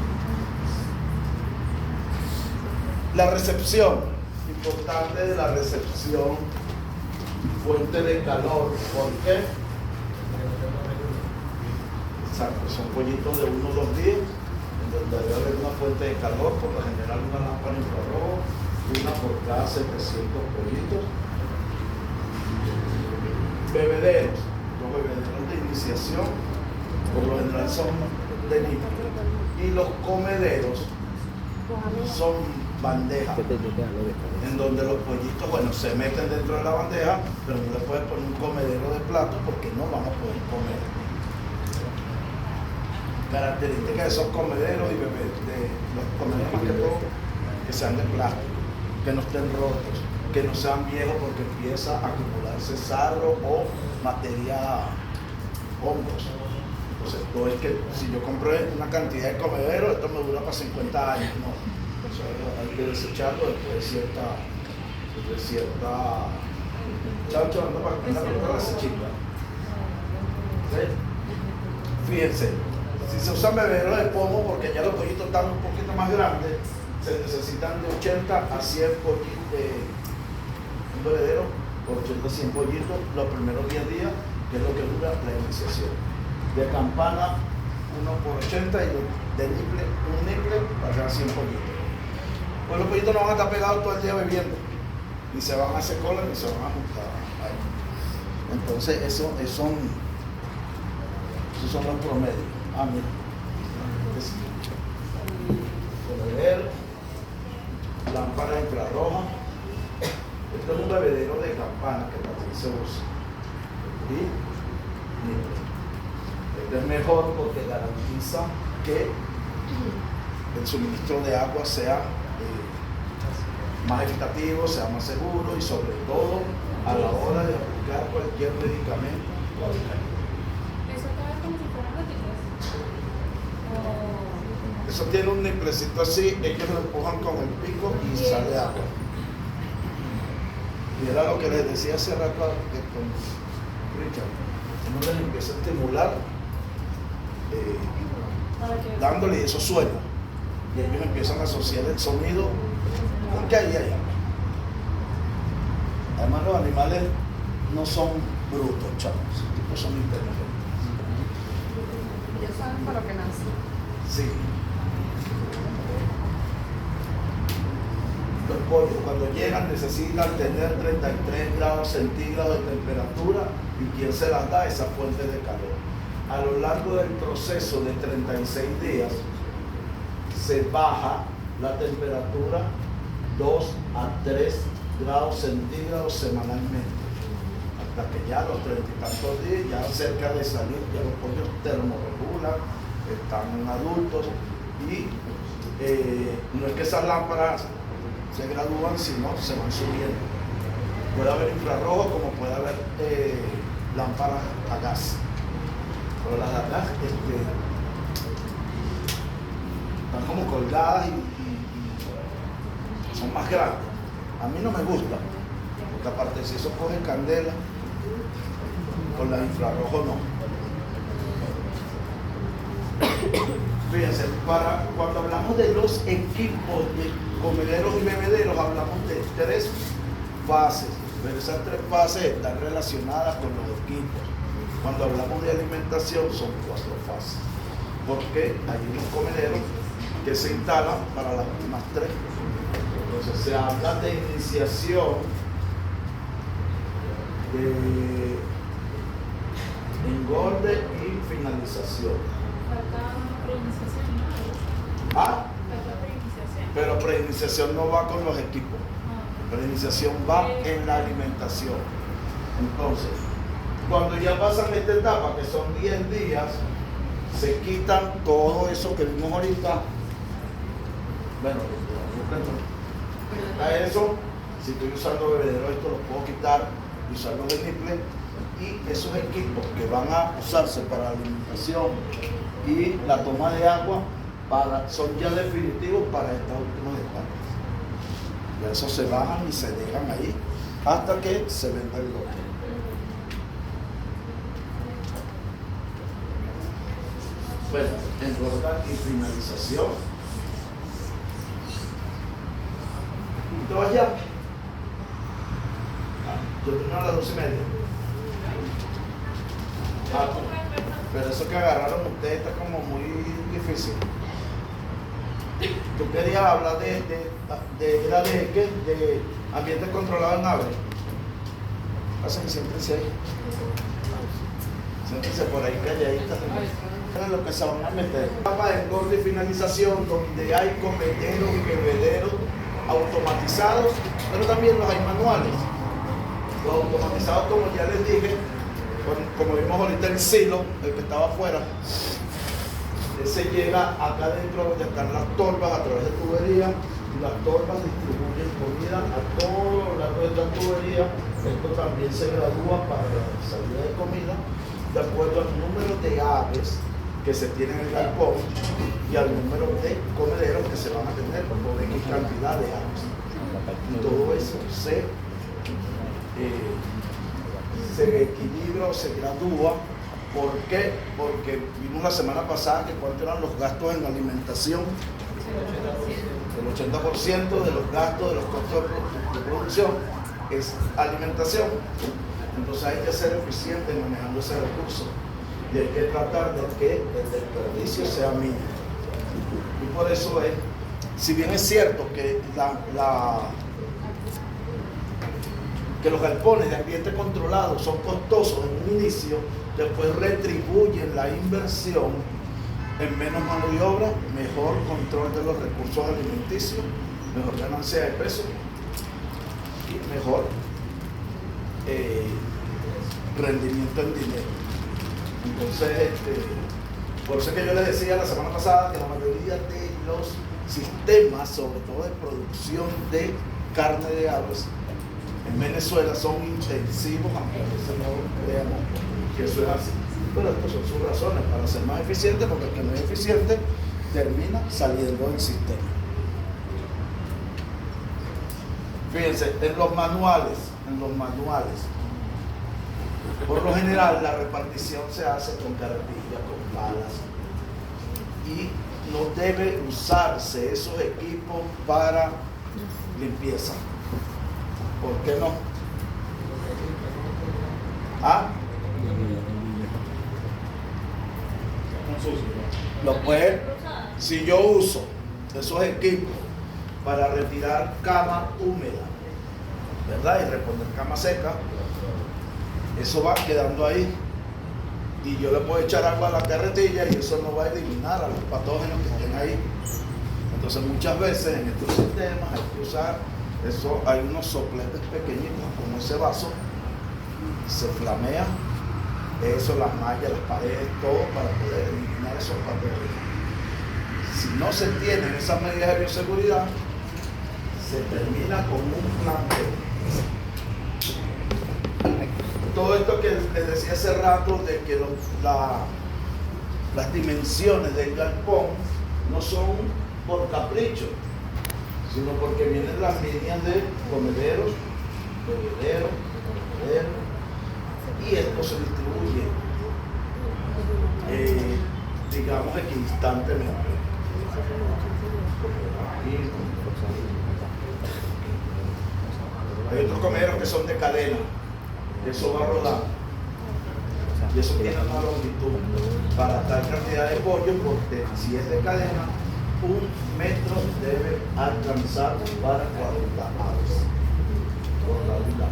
La recepción, importante de la recepción, fuente de calor. ¿Por qué? Exacto, son pollitos de 1 o 2 días, en donde debe haber una fuente de calor, por lo general una lámpara infrarrojo, una por cada 700 pollitos. Bebederos, los bebederos de iniciación, por lo general son de niños. Y los comederos son bandejas, en donde los pollitos, bueno, se meten dentro de la bandeja, pero no le puedes poner un comedero de plato porque no van a poder comer. Características de esos comederos y de los comederos más que todo, que sean de plástico, que no estén rotos, que no sean viejos porque empieza a acumularse sarro o materia, hongos. Entonces, no es que si yo compré una cantidad de comederos, esto me dura para 50 años, no. O sea, hay que desecharlo después de cierta chancho, anda para la sechita. ¿Sí? Fíjense, si se usan bebederos de pomo, porque ya los pollitos están un poquito más grandes, se necesitan de 80 a 100 pollitos, un bebedero por 80 a 100 pollitos los primeros 10 días, que es lo que dura la iniciación. De campana, 1 por 80 y de niple, un niple para 100 pollitos. Pues los pollitos no van a estar pegados todo el día bebiendo, ni se van a hacer cola ni se van a juntar ahí. Entonces, esos son los promedios. Mira. Bebedero, lámpara infrarroja. Este es un bebedero de campana que también se usa. Y este es mejor porque garantiza que el suministro de agua sea más equitativo, sea más seguro y sobre todo a la hora de aplicar cualquier medicamento. ¿Eso cabe como si fueran gotitas? Eso tiene un niplecito así, ellos lo empujan con el pico y sale agua. Y era lo que les decía hace rato con Richard. uno les empieza a estimular dándole esos sueños. Y ellos empiezan a asociar el sonido con que ahí hay algo. Además, los animales no son brutos, chavos, esos tipos son inteligentes. Ellos saben para lo que nacen. Sí. Los pollos cuando llegan necesitan tener 33 grados centígrados de temperatura, y quien se las da esa fuente de calor. A lo largo del proceso de 36 días se baja la temperatura 2 a 3 grados centígrados semanalmente, hasta que ya a los 30 y tantos días, ya cerca de salir, ya los pollos termorregulan, están adultos, y no es que esas lámparas se gradúan, sino se van subiendo. Puede haber infrarrojo como puede haber lámparas a gas, pero las a gas están como colgadas y son más grandes. A mí no me gusta, porque aparte si eso coge candela, con la infrarrojo no. Fíjense, cuando hablamos de los equipos de comederos y bebederos, hablamos de 3 fases, pero esas 3 fases están relacionadas con los equipos. Cuando hablamos de alimentación son 4 fases, porque hay unos comederos que se instalan para las últimas 3. Entonces se habla de iniciación, de engorde y finalización. Falta preiniciación, ¿no? Ah, Falta preiniciación. pero preiniciación no va con los equipos. Preiniciación va en la alimentación. Entonces, cuando ya pasan esta etapa, que son 10 días, se quitan todo eso que vimos ahorita. Bueno, a eso, si estoy usando bebedero, esto lo puedo quitar y usarlo de nipple, y esos equipos que van a usarse para la alimentación y la toma de agua son ya definitivos para estas últimas etapas. Y eso se bajan y se dejan ahí hasta que se venda el lote. Bueno, engorda y finalización. ¿Te vas ya? Yo termino a las 12:30. Pero eso que agarraron ustedes está como muy difícil. Tú querías hablar de ambiente controlado en aves. Pasa que siéntense ahí. Siéntense por ahí calladitas. Es lo que se van a meter. Etapa de engorde y finalización, donde hay comederos y bebederos automatizados, pero también los hay manuales. Los automatizados, como ya les dije, como vimos ahorita el silo, el que estaba afuera, ese llega acá adentro donde están las torbas a través de tubería, y las torbas distribuyen comida a todo lo largo de esta tubería. Esto también se gradúa para la salida de comida de acuerdo al número de aves que se tienen en el galpón y al número de comederos que se van a tener por X cantidad de aves. Y todo eso se equilibra o se gradúa. ¿Por qué? Porque vimos la semana pasada que cuántos eran los gastos en alimentación. El 80% de los gastos, de los costos de producción es alimentación. Entonces hay que ser eficiente manejando ese recurso y hay que tratar de que el desperdicio sea mínimo. Y por eso es, si bien es cierto que que los galpones de ambiente controlado son costosos en un inicio, después retribuyen la inversión en menos mano de obra, mejor control de los recursos alimenticios, mejor ganancia de peso y mejor rendimiento en dinero. Entonces, por eso es que yo les decía la semana pasada que la mayoría de los sistemas, sobre todo de producción de carne de aves, en Venezuela son intensivos, aunque a veces no creamos que eso es así. Pero estas son sus razones para ser más eficiente, porque el que no es eficiente termina saliendo del sistema. Fíjense, en los manuales, Por lo general la repartición se hace con carretilla, con palas, y no debe usarse esos equipos para limpieza. ¿Por qué no? ¿Ah? Lo puede, si yo uso esos equipos para retirar cama húmeda, ¿verdad? Y reponer cama seca, eso va quedando ahí. Y yo le puedo echar agua a la carretilla y eso no va a eliminar a los patógenos que estén ahí. Entonces muchas veces en estos sistemas hay que usar eso, hay unos sopletes pequeñitos como ese vaso, se flamea eso, las mallas, las paredes, todo para poder eliminar esos patógenos. Si no se tienen esas medidas de bioseguridad, se termina con un plan B. Todo esto que les decía hace rato de que las dimensiones del galpón no son por capricho, sino porque vienen las líneas de comederos, bebederos, y esto se distribuye, digamos, equidistantemente. Hay otros comederos que son de cadena, eso va rodando, y eso tiene una longitud para tal cantidad de pollo, porque si es de cadena, 1 metro debe alcanzar para 40 aves por la unidad.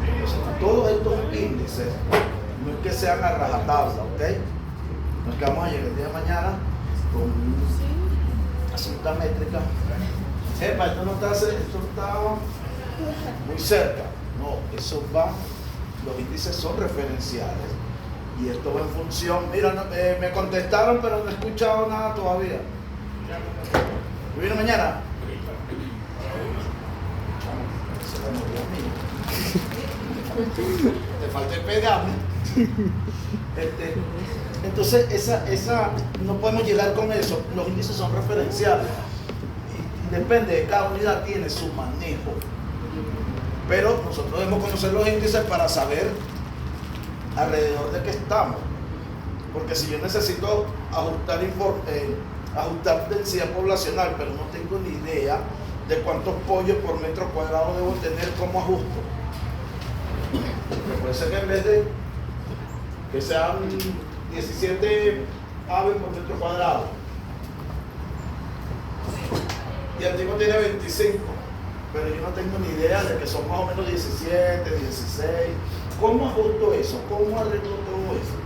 Entonces, todos estos índices no es que sean a rajatabla, ¿ok? No es que vamos a llegar el día de mañana con una cinta métrica. Epa, esto está muy cerca. No, eso va, los índices son referenciales y esto va en función. Mira, me contestaron, pero no he escuchado nada todavía. ¿Yo vino mañana? Te falta el pegarme. Entonces, esa no podemos llegar con eso. Los índices son referenciales. Y depende de cada unidad, tiene su manejo. Pero nosotros debemos conocer los índices para saber alrededor de qué estamos. Porque si yo necesito ajustar densidad poblacional, pero no tengo ni idea de cuántos pollos por metro cuadrado debo tener, ¿cómo ajusto? Porque puede ser que en vez de que sean 17 aves por metro cuadrado y el tipo tiene 25, pero yo no tengo ni idea de que son más o menos 17, 16. ¿Cómo ajusto eso? ¿Cómo arreglo todo eso?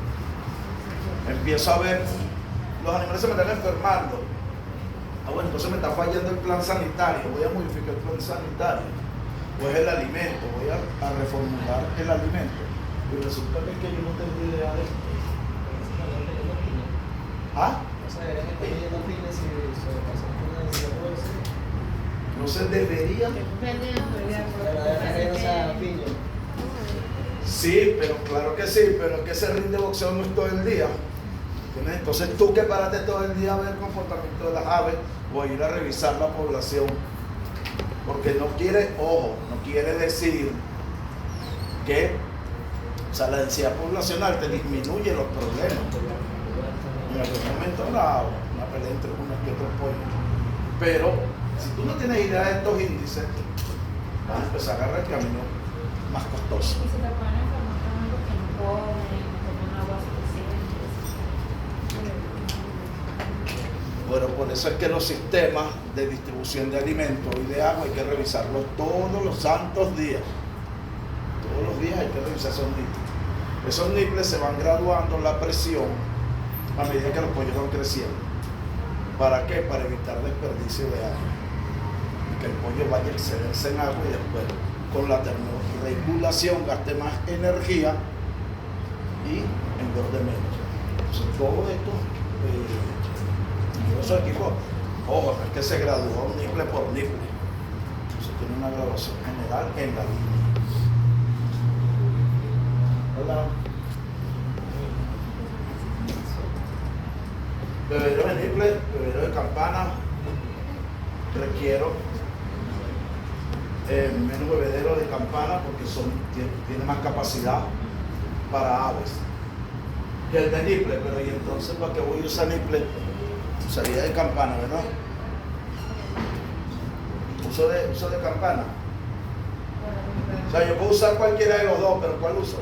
Empiezo a ver, los animales se me están enfermando. Bueno, entonces me está fallando el plan sanitario, voy a modificar el plan sanitario. Pues el alimento, voy a reformular el alimento. Y resulta que yo no tengo idea de esto. ¿Ah? No se debería. Sí, pero claro que sí, pero es que ese ring de boxeo no es todo el día. ¿Entiendes? Entonces tú que paraste todo el día a ver el comportamiento de las aves o a ir a revisar la población. Porque no quiere, ojo, no quiere decir que, o sea, la densidad poblacional te disminuye los problemas. En algún momento una pelea entre unos y otros pollos. Pero si tú no tienes idea de estos índices, vas a empezar a agarrar el camino más costoso. Y se te pueden enfermar también porque no comen, no toman agua suficiente. Bueno, por eso es que los sistemas de distribución de alimentos y de agua hay que revisarlos todos los santos días. Todos los días hay que revisar esos nipples. Esos nipples se van graduando la presión a medida que los pollos van creciendo. ¿Para qué? Para evitar desperdicio de agua. Y que el pollo vaya a excederse en agua y después con la termorregulación gaste más energía y engorde menos. Entonces todo esto, esos equipos, ojo, es que se gradúa nipple por nipple. Entonces tiene una graduación general en la línea. Hola. Bebedero de nipple, bebedero de campana, requiero menos bebedero de campana porque tiene más capacidad para aves que el de niple, pero y entonces ¿para qué voy a usar niple? Usaría de campana, ¿verdad? Uso de campana. O sea, yo puedo usar cualquiera de los dos, pero ¿cuál uso?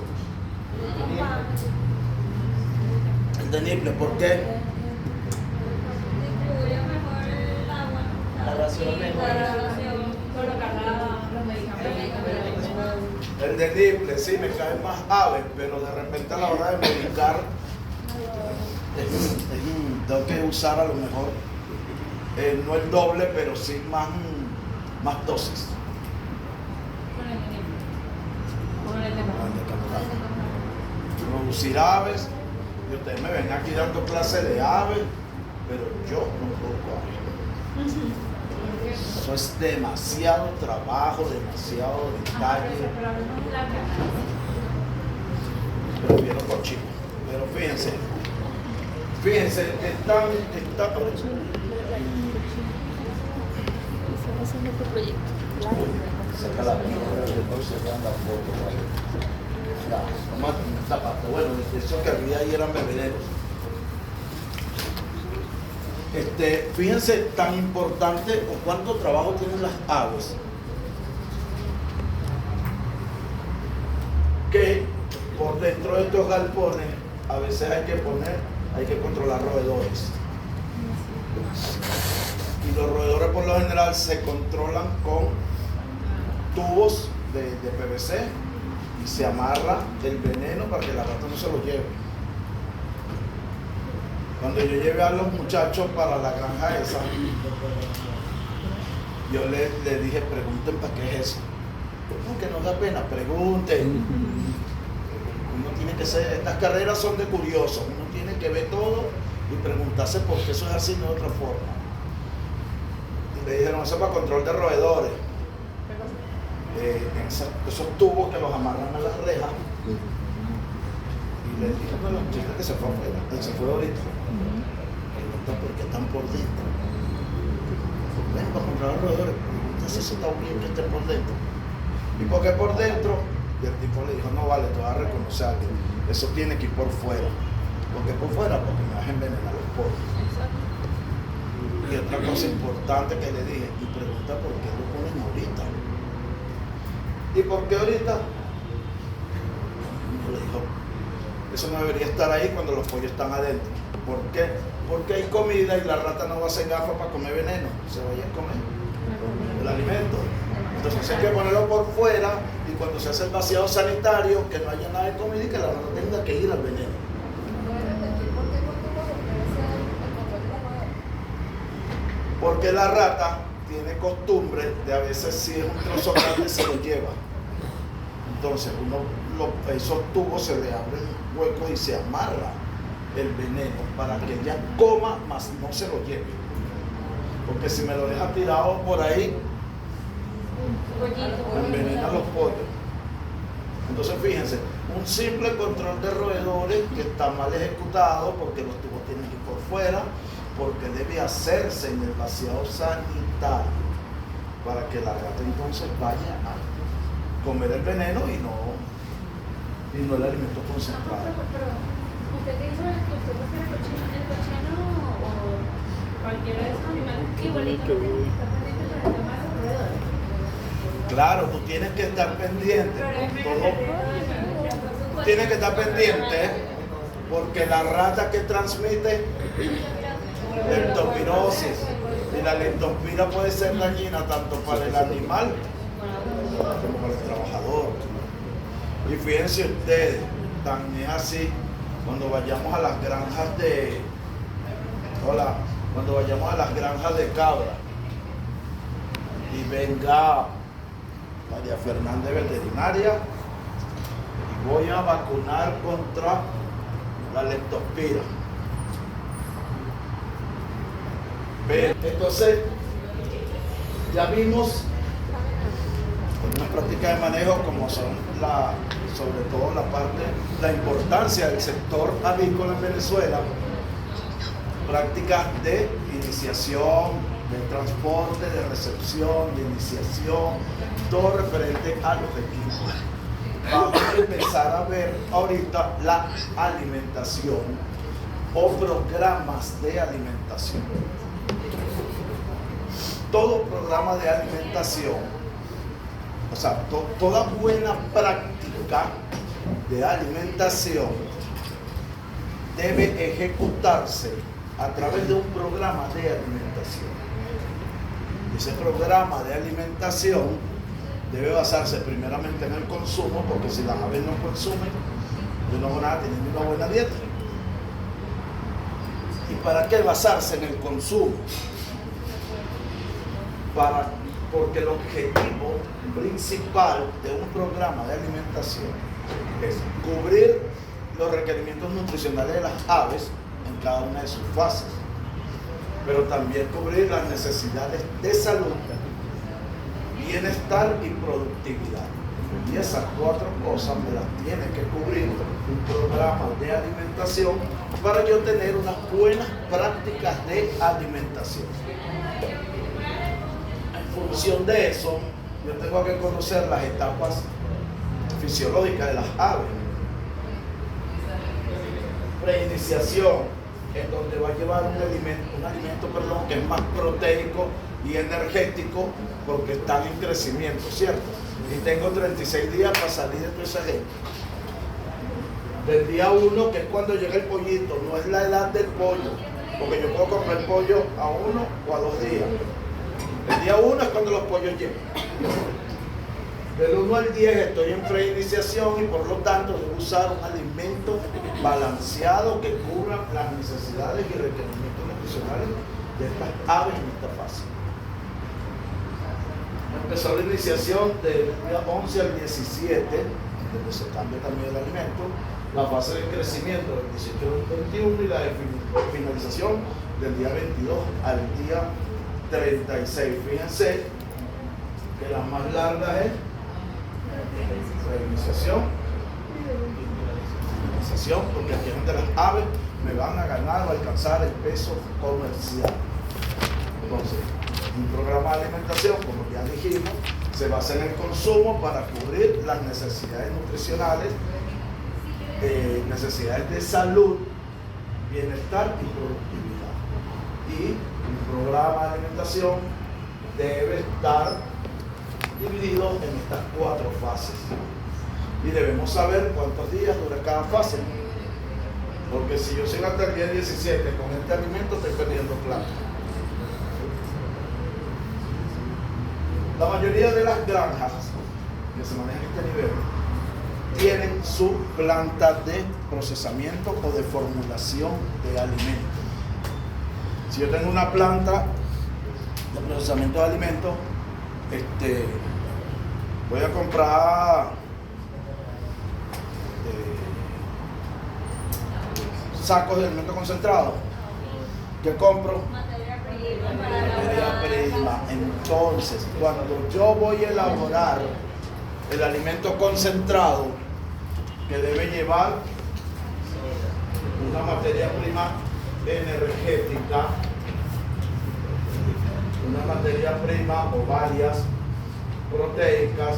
El de niple, ¿por qué? Distribuye mejor el agua. La ración mejor. Colocar los medicamentos. El de niple, sí, me caen más aves, pero de repente a la hora de medicar tengo que usar a lo mejor no el doble, pero sí más dosis. Con el de Producir aves, y ustedes me ven aquí dando clase de aves, pero yo no produzco aves. Eso es demasiado trabajo, demasiado detalle. Prefiero cochino. Pero fíjense, está por eso. Saca la vamos a terminar esta parte. Bueno, eso que había ahí eran bebederos. Fíjense tan importante o cuánto trabajo tienen las aves que por dentro de estos galpones a veces hay que controlar roedores. Y los roedores por lo general se controlan con tubos de PVC y se amarra el veneno para que la rata no se lo lleve. Cuando yo llevé a los muchachos para la granja esa, yo le dije, pregunten para qué es eso. No, que no da pena, pregunten. Uno tiene que ser, estas carreras son de curiosos, uno tiene que ver todo y preguntarse por qué eso es así, no de otra forma. Y le dijeron, eso es para control de roedores. Esos tubos que los amarran a las rejas. Y le dije, bueno, chica que se fue afuera, se fue ahorita. Pregunta por qué están por dentro. Ven para controlar roedores, pregunta si eso está bien que esté por dentro. ¿Y por qué por dentro? Y el tipo le dijo, no vale, te vas a reconocer algo. Eso tiene que ir por fuera. ¿Por qué por fuera? Porque me vas a envenenar los poros. Y otra cosa importante que le dije, y pregunta por qué lo ponen ahorita. ¿Y por qué ahorita? Y le dijo, eso no debería estar ahí cuando los pollos están adentro. ¿Por qué? Porque hay comida y la rata no va a hacer gafas para comer veneno. Se vaya a comer el alimento. Entonces hay que ponerlo por fuera y cuando se hace el vaciado sanitario, que no haya nada de comida y que la rata tenga que ir al veneno. Porque la rata tiene costumbre de a veces si es un trozo grande se lo lleva. Entonces esos tubos se le abren huecos y se amarra el veneno para que ella coma, mas no se lo lleve. Porque si me lo deja tirado por ahí, envenena los pollos. Entonces fíjense, un simple control de roedores que está mal ejecutado porque los tubos tienen que ir por fuera, porque debe hacerse en el vaciado sanitario para que la rata entonces vaya a comer el veneno y no el alimento concentrado. Pero usted que hizo esto, ¿usted prefiere el cochino o cualquiera de esos animales igualitos que tienen que estar pendientes para el tema de los roedores? Claro, tú tienes que estar pendiente con todo. Tienes que estar pendiente porque la rata que transmite leptospirosis y la leptospira puede ser dañina tanto para el animal como para el trabajador. Y fíjense ustedes, también así, cuando vayamos a las granjas de cabra y venga María Fernández veterinaria y voy a vacunar contra la leptospira. Entonces, ya vimos unas prácticas de manejo como son sobre todo la importancia del sector avícola en Venezuela, prácticas de iniciación, de transporte, de recepción, de iniciación, todo referente a los equipos. Vamos a empezar a ver ahorita la alimentación o programas de alimentación. Todo programa de alimentación, o sea, toda buena práctica de alimentación debe ejecutarse a través de un programa de alimentación. Ese programa de alimentación debe basarse primeramente en el consumo, porque si las aves no consumen, no van a tener una buena dieta. ¿Y para qué basarse en el consumo? Porque el objetivo principal de un programa de alimentación es cubrir los requerimientos nutricionales de las aves en cada una de sus fases, pero también cubrir las necesidades de salud, bienestar y productividad. Y esas cuatro cosas me las tiene que cubrir un programa de alimentación para yo tener unas buenas prácticas de alimentación. En función de eso, yo tengo que conocer las etapas fisiológicas de las aves. Preiniciación, en donde va a llevar un alimento que es más proteico y energético, porque están en crecimiento, ¿cierto? Y tengo 36 días para salir de toda esa gente. Del día 1, que es cuando llega el pollito, no es la edad del pollo, porque yo puedo comprar pollo a 1 o a 2 días. El día 1 es cuando los pollos llegan. Del 1 al 10 estoy en preiniciación y por lo tanto debo usar un alimento balanceado que cubra las necesidades y requerimientos nutricionales de estas aves en esta fase. Empezó la iniciación del día 11 al 17, donde se cambia también el alimento, la fase de crecimiento del 18 al 21 y la de finalización del día 22 al día 36. Fíjense que las más largas es reiniciación y finalización, porque aquí es donde las aves me van a ganar o alcanzar el peso comercial. Entonces, un programa de alimentación, como ya dijimos, se basa en el consumo para cubrir las necesidades nutricionales, necesidades de salud, bienestar y productividad. Y un programa de alimentación debe estar dividido en estas 4 fases. Y debemos saber cuántos días dura cada fase. Porque si yo sigo hasta el día 17 con este alimento, estoy perdiendo plata. La mayoría de las granjas que se manejan a este nivel tienen su planta de procesamiento o de formulación de alimentos. Si yo tengo una planta de procesamiento de alimentos, voy a comprar sacos de alimento concentrado. ¿Qué compro? Materia prima. Entonces, cuando yo voy a elaborar el alimento concentrado, que debe llevar una materia prima energética, una materia prima o varias proteicas,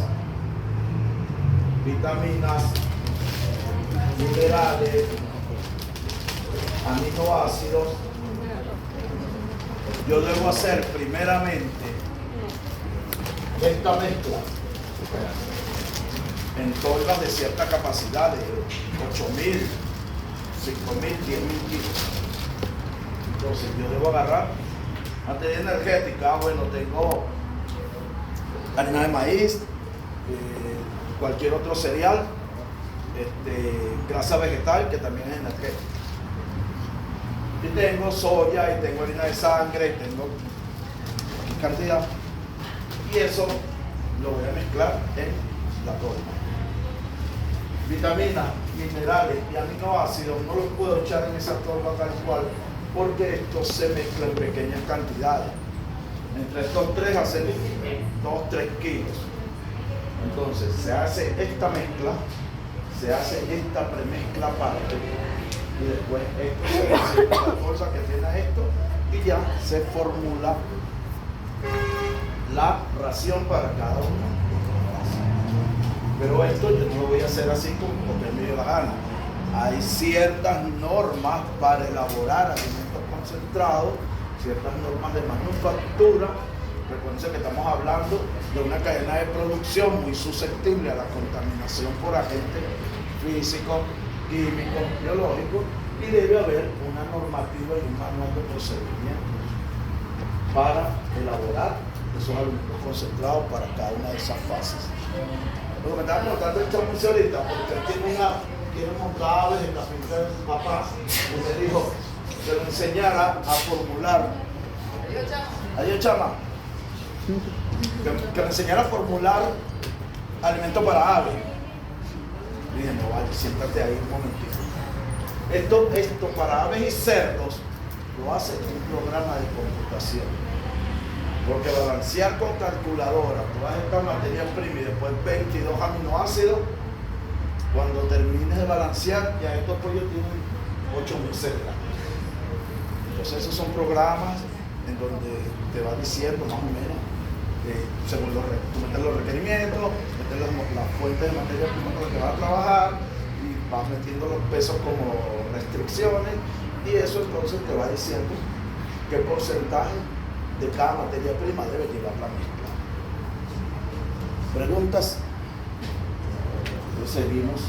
vitaminas, minerales, aminoácidos, yo debo hacer primeramente esta mezcla en tolvas de cierta capacidad, de 8.000, 5.000, 10.000 kilos. Entonces yo debo agarrar materia energética. Bueno, tengo harina de maíz, cualquier otro cereal, grasa vegetal, que también es energética. Y tengo soya, y tengo harina de sangre, y tengo cantidad. Y eso lo voy a mezclar en la torta. Vitaminas, minerales y aminoácidos no los puedo echar en esa torta tal cual, porque esto se mezcla en pequeñas cantidades. Entre estos 3 hacen 2-3 kilos. Entonces se hace esta mezcla, se hace esta premezcla aparte, y después esto se hace la bolsa que tiene esto y ya se formula la ración para cada uno. Pero esto yo no lo voy a hacer así como porque me dio la gana. Hay ciertas normas para elaborar alimentos concentrados, ciertas normas de manufactura. Recuerden que estamos hablando de una cadena de producción muy susceptible a la contaminación por agentes físicos, químicos, biológicos, y debe haber una normativa y un manual de procedimientos para elaborar esos alimentos concentrados para cada una de esas fases. Lo que me estaba preguntando el chamucho ahorita, porque él tiene montables en la finca de su papá, y me dijo que lo enseñara a formular. Adiós, chama. Que me enseñara a formular alimento para aves. Y dije, no vale, siéntate ahí un momentito. Esto para aves y cerdos lo hace un programa de computación. Porque balancear con calculadora todas estas materias primas y después 22 aminoácidos, cuando termines de balancear, ya estos pollos tienen 8.000 células. Entonces esos son programas en donde te va diciendo más o menos, según tú metes los requerimientos, metes las fuentes de materia prima con las que vas a trabajar y vas metiendo los pesos como restricciones, y eso entonces te va diciendo qué porcentaje de cada materia prima debe llevar la mezcla. ¿Preguntas? Entonces seguimos.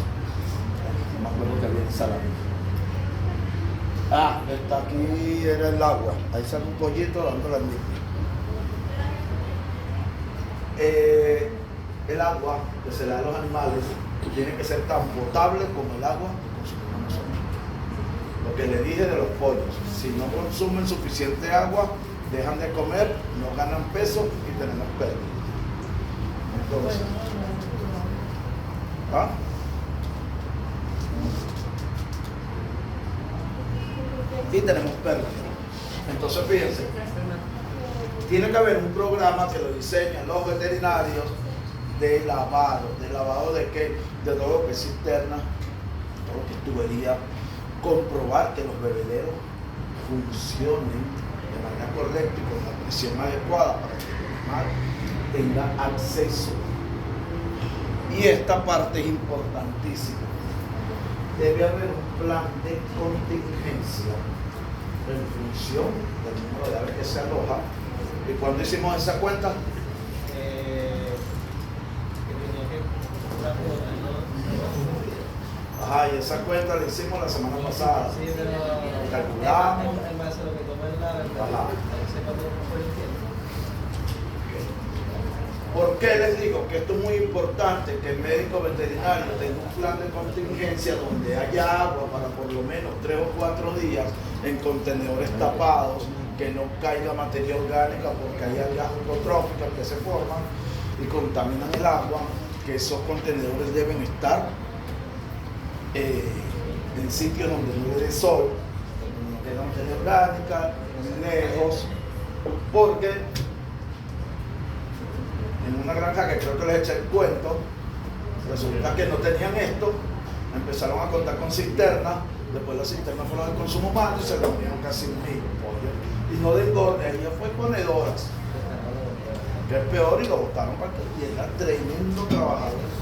No me acuerdo que había ensalada. Está aquí, era el agua. Ahí sale un pollito dando la misma. El agua que se le da a los animales tiene que ser tan potable como el agua que consumimos nosotros. Lo que le dije de los pollos, si no consumen suficiente agua, dejan de comer, no ganan peso y tenemos pérdida. Entonces, y tenemos pérdida. Entonces fíjense, tiene que haber un programa que lo diseñan los veterinarios de lavado de qué, de todo lo que es cisterna, todo lo que es tubería, comprobar que los bebederos funcionen de manera correcta y con la presión adecuada para que el animal tenga acceso. Y esta parte es importantísima. Debe haber un plan de contingencia en función del número de aves que se aloja. ¿Y cuándo hicimos esa cuenta? Ajá, y esa cuenta la hicimos la semana pasada. Sí, pero calculamos. En base a lo que toma el Ajá. por ¿Por qué les digo que esto es muy importante? Que el médico veterinario tenga un plan de contingencia donde haya agua para por lo menos 3 o 4 días en contenedores tapados, que no caiga materia orgánica porque hay algas autotróficas que se forman y contaminan el agua, que esos contenedores deben estar en sitios donde no le dé sol, donde no tenga materia orgánica, lejos, porque en una granja que creo que les eché el cuento, resulta que no tenían esto, empezaron a contar con cisternas, después las cisternas fueron de consumo humano y se reunieron casi 1.000 pollos. Y no de engorde, ella fue ponedoras, que es peor, y lo botaron para que era tremendo trabajador.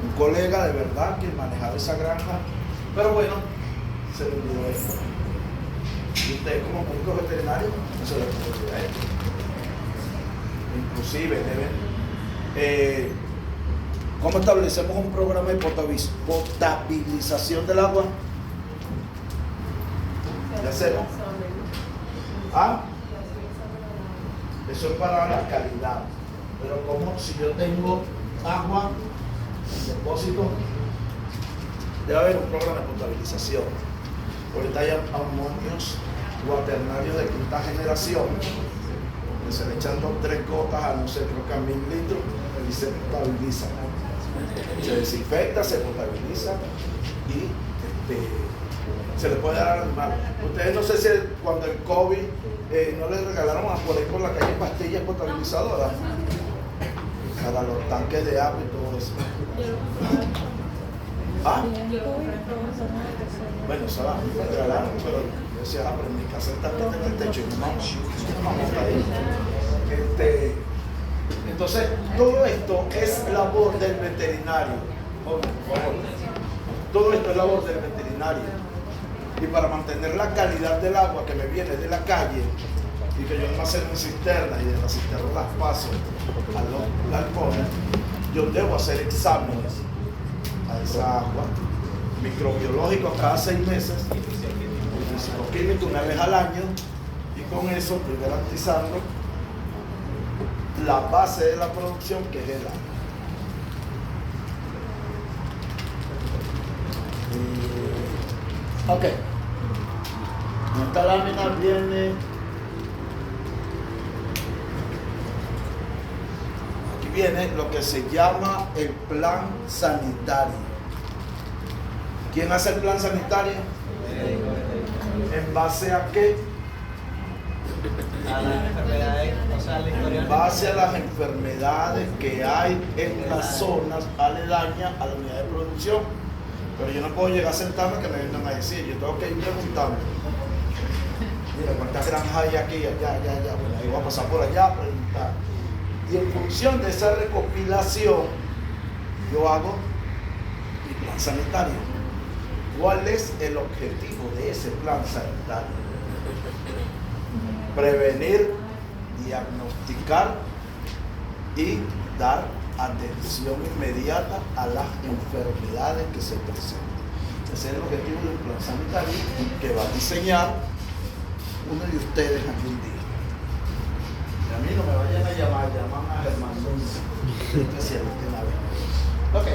Un colega de verdad que manejaba esa granja, pero bueno, se le olvidó esto. Y ustedes como médicos veterinarios no se les olvida esto. Inclusive deben, ¿cómo establecemos un programa de potabilización del agua? ¿De cero? Eso es para la calidad, pero como si yo tengo agua en depósito, debe haber un programa de potabilización. Ahorita hay amonios cuaternarios de quinta generación, que se le echan 2 o 3 gotas a no sé, creo que a 1000 litros y se potabiliza. Se desinfecta, se potabiliza y se le puede dar al animal. Ustedes no sé si cuando el COVID no les regalaron a por ahí por la calle pastillas potabilizadoras para los tanques de agua y todo eso. Bueno, se las regalaron, pero yo decía, pero en mi casa está en el techo y no vamos ahí. Entonces, todo esto es labor del veterinario. Por favor. Todo esto es labor del veterinario. Y para mantener la calidad del agua que me viene de la calle y que yo almaceno en cisternas y de las cisternas las paso a los galpones, yo debo hacer exámenes a esa agua, microbiológicos cada 6 meses, físico-químico una vez al año, y con eso estoy garantizando la base de la producción, que es el agua. Ok. Esta lámina viene. Aquí viene lo que se llama el plan sanitario. ¿Quién hace el plan sanitario? ¿En base a qué? A las enfermedades, o sea, al historial. En base a las enfermedades que hay en las zonas aledañas a la unidad de producción. Pero yo no puedo llegar a sentarme que me vengan a decir, yo tengo que ir preguntando. Mira, ¿cuántas granjas hay aquí, allá? Bueno, ahí voy a pasar por allá a preguntar. Y en función de esa recopilación, yo hago mi plan sanitario. ¿Cuál es el objetivo de ese plan sanitario? Prevenir, diagnosticar y dar atención inmediata a las enfermedades que se presentan. Ese es el objetivo del plan sanitario que va a diseñar uno de ustedes algún día. Y a mí no me vayan a llamar, llaman a Germán, especialmente una vez. Ok.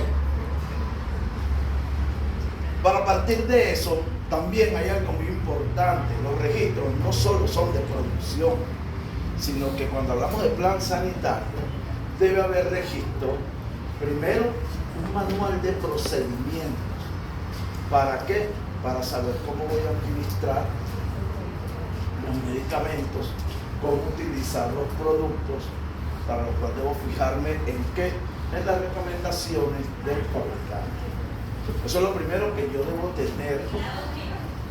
Para partir de eso, también hay algo muy importante. Los registros no solo son de producción, sino que cuando hablamos de plan sanitario, debe haber registro, primero, un manual de procedimientos. ¿Para qué? Para saber cómo voy a administrar los medicamentos, cómo utilizar los productos, para lo cual debo fijarme en qué, en las recomendaciones del fabricante. Eso es lo primero que yo debo tener,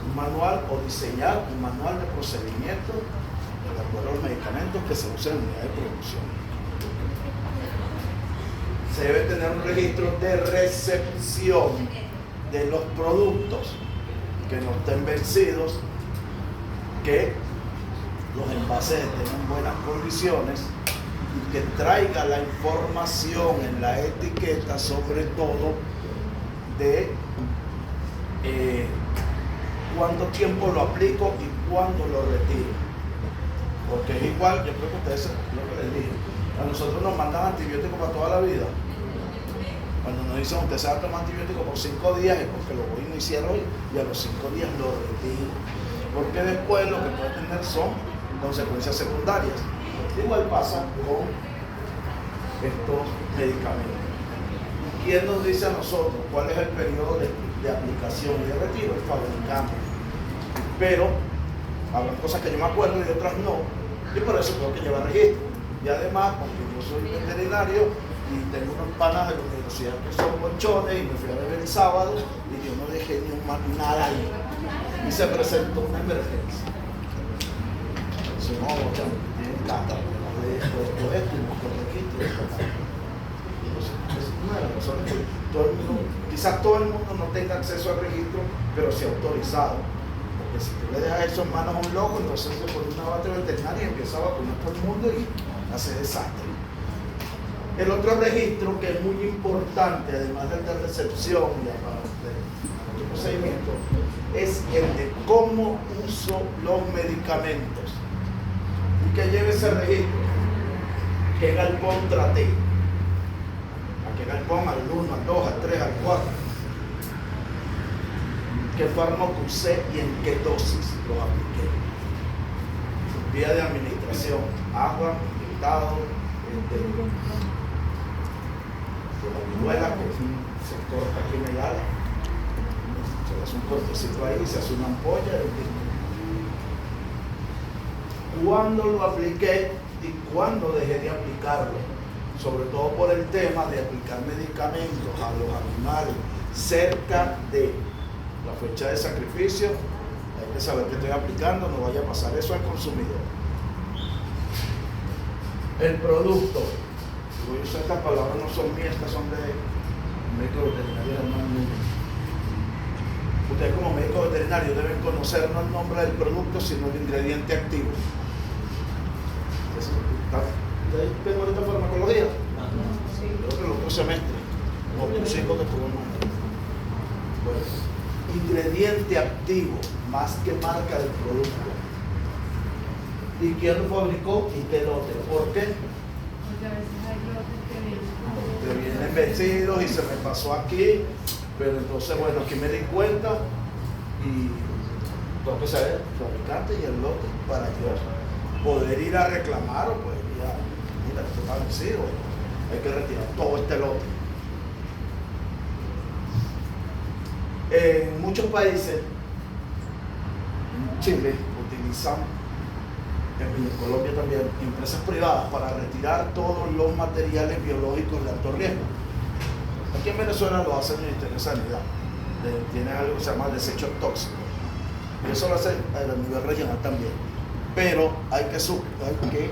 un manual o diseñar un manual de procedimientos de acuerdo a los medicamentos que se usan en unidad de producción. Se debe tener un registro de recepción de los productos que no estén vencidos, que los envases estén en buenas condiciones y que traiga la información en la etiqueta, sobre todo de cuánto tiempo lo aplico y cuándo lo retiro. Porque es igual, yo creo que ustedes lo que les dije, a nosotros nos mandan antibióticos para toda la vida. Cuando nos dicen usted se va a tomar antibiótico por 5 días es porque lo voy a iniciar hoy y a los 5 días lo retiro. Porque después lo que puede tener son consecuencias secundarias. Igual pasa con estos medicamentos. ¿Quién nos dice a nosotros cuál es el periodo de aplicación y de retiro? El fabricante. Pero habrá cosas que yo me acuerdo y otras no, y por eso tengo que llevar registro. Y además, porque yo soy veterinario y tengo unos panas de la universidad que son bonchones y me fui a beber el sábado y yo no dejé ni nada ahí. Y se presentó una emergencia. Entonces, no, tienen cata, esto y no registro. Entonces, es una de las razones que todo el mundo, quizás todo el mundo no tenga acceso al registro, pero sí autorizado. Porque si tú le dejas eso en manos a un loco, entonces se pone una bate veterinaria y empieza a vacunar todo el mundo y hace desastre. El otro registro que es muy importante, además del de recepción y del procedimiento, es el de cómo uso los medicamentos. Y que lleve ese registro. ¿Qué galpón traté? ¿A qué galpón? Al 1, al 2, al 3, al 4. ¿Qué fármaco usé y en qué dosis los apliqué? Vía de administración, agua, inyectado, la viruela que se corta aquí en el ala, se hace un cortecito ahí, se hace una ampolla. ¿Cuándo lo apliqué y cuándo dejé de aplicarlo? Sobre todo por el tema de aplicar medicamentos a los animales cerca de la fecha de sacrificio. Hay que saber que estoy aplicando, no vaya a pasar eso al consumidor. El producto. Yo sé estas palabras no son mías, estas son de médico veterinario Germán Núñez. Ustedes como médico veterinario deben conocer no el nombre del producto, sino el ingrediente activo. ¿Ustedes ven ahorita farmacología? Creo que el otro semestre, o un chico que tuvo un nombre. Bueno, ingrediente activo, más que marca del producto. ¿Y quién lo fabricó y qué lote? ¿Por qué? Porque a veces hay lotes que vienen vencidos y se me pasó aquí, pero entonces bueno, aquí me di cuenta y tengo que saber el fabricante y el lote para yo poder ir a reclamar o poder ir a, mira, esto está vencido, hay que retirar todo este lote. En muchos países, en Chile, utilizan, en Colombia también, empresas privadas para retirar todos los materiales biológicos de alto riesgo. Aquí en Venezuela lo hace el Ministerio de Sanidad. Tiene algo que se llama desechos tóxicos. Y eso lo hace a nivel regional también. Pero hay que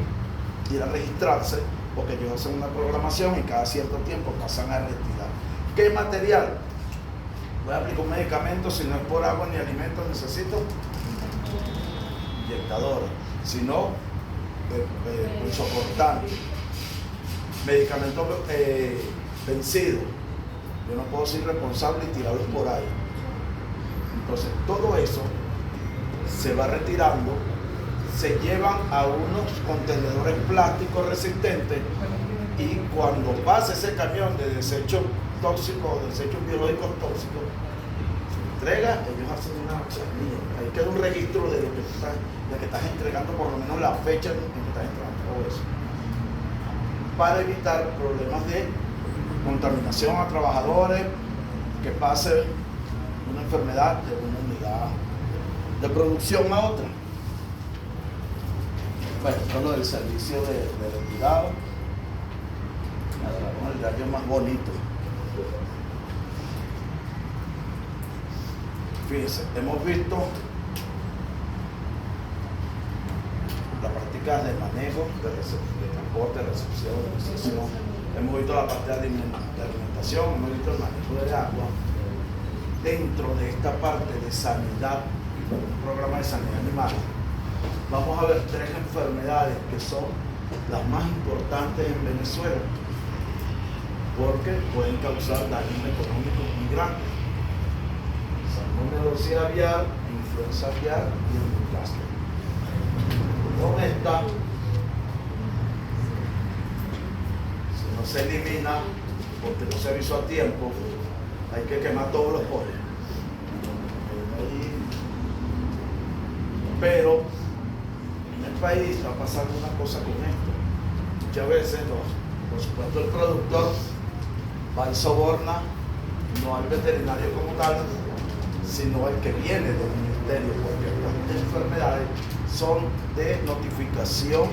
ir a registrarse porque ellos hacen una programación y cada cierto tiempo pasan a retirar. ¿Qué material? Voy a aplicar un medicamento, si no es por agua ni alimentos, necesito inyectadores. Si no, soportante, medicamentos vencidos. Yo no puedo ser responsable y tirarlos por ahí. Entonces, todo eso se va retirando, se llevan a unos contenedores plásticos resistentes y cuando pase ese camión de desechos tóxicos, desechos biológicos tóxicos, entrega, ellos hacen una planilla. Ahí queda un registro de lo que estás entregando, por lo menos la fecha en que estás entregando todo eso. Para evitar problemas de contaminación a trabajadores, que pase una enfermedad de una unidad de producción a otra. Bueno, esto es lo del servicio de retirado. Con el gallo más bonito. Fíjense, hemos visto la práctica de manejo, de transporte, de recepción, de negociación. Hemos visto la parte de alimentación, hemos visto el manejo del agua. Dentro de esta parte de sanidad, un programa de sanidad animal, vamos a ver 3 enfermedades que son las más importantes en Venezuela, porque pueden causar daños económicos muy grandes. Salmonelosis aviar, influenza aviar y el Newcastle. Con esta, si no se elimina porque no se avisó a tiempo, hay que quemar todos los pollos. Pero en el país va pasando una cosa con esto. Muchas veces, por supuesto, el productor va y soborna no al veterinario como tal, sino al que viene del ministerio, porque estas enfermedades son de notificación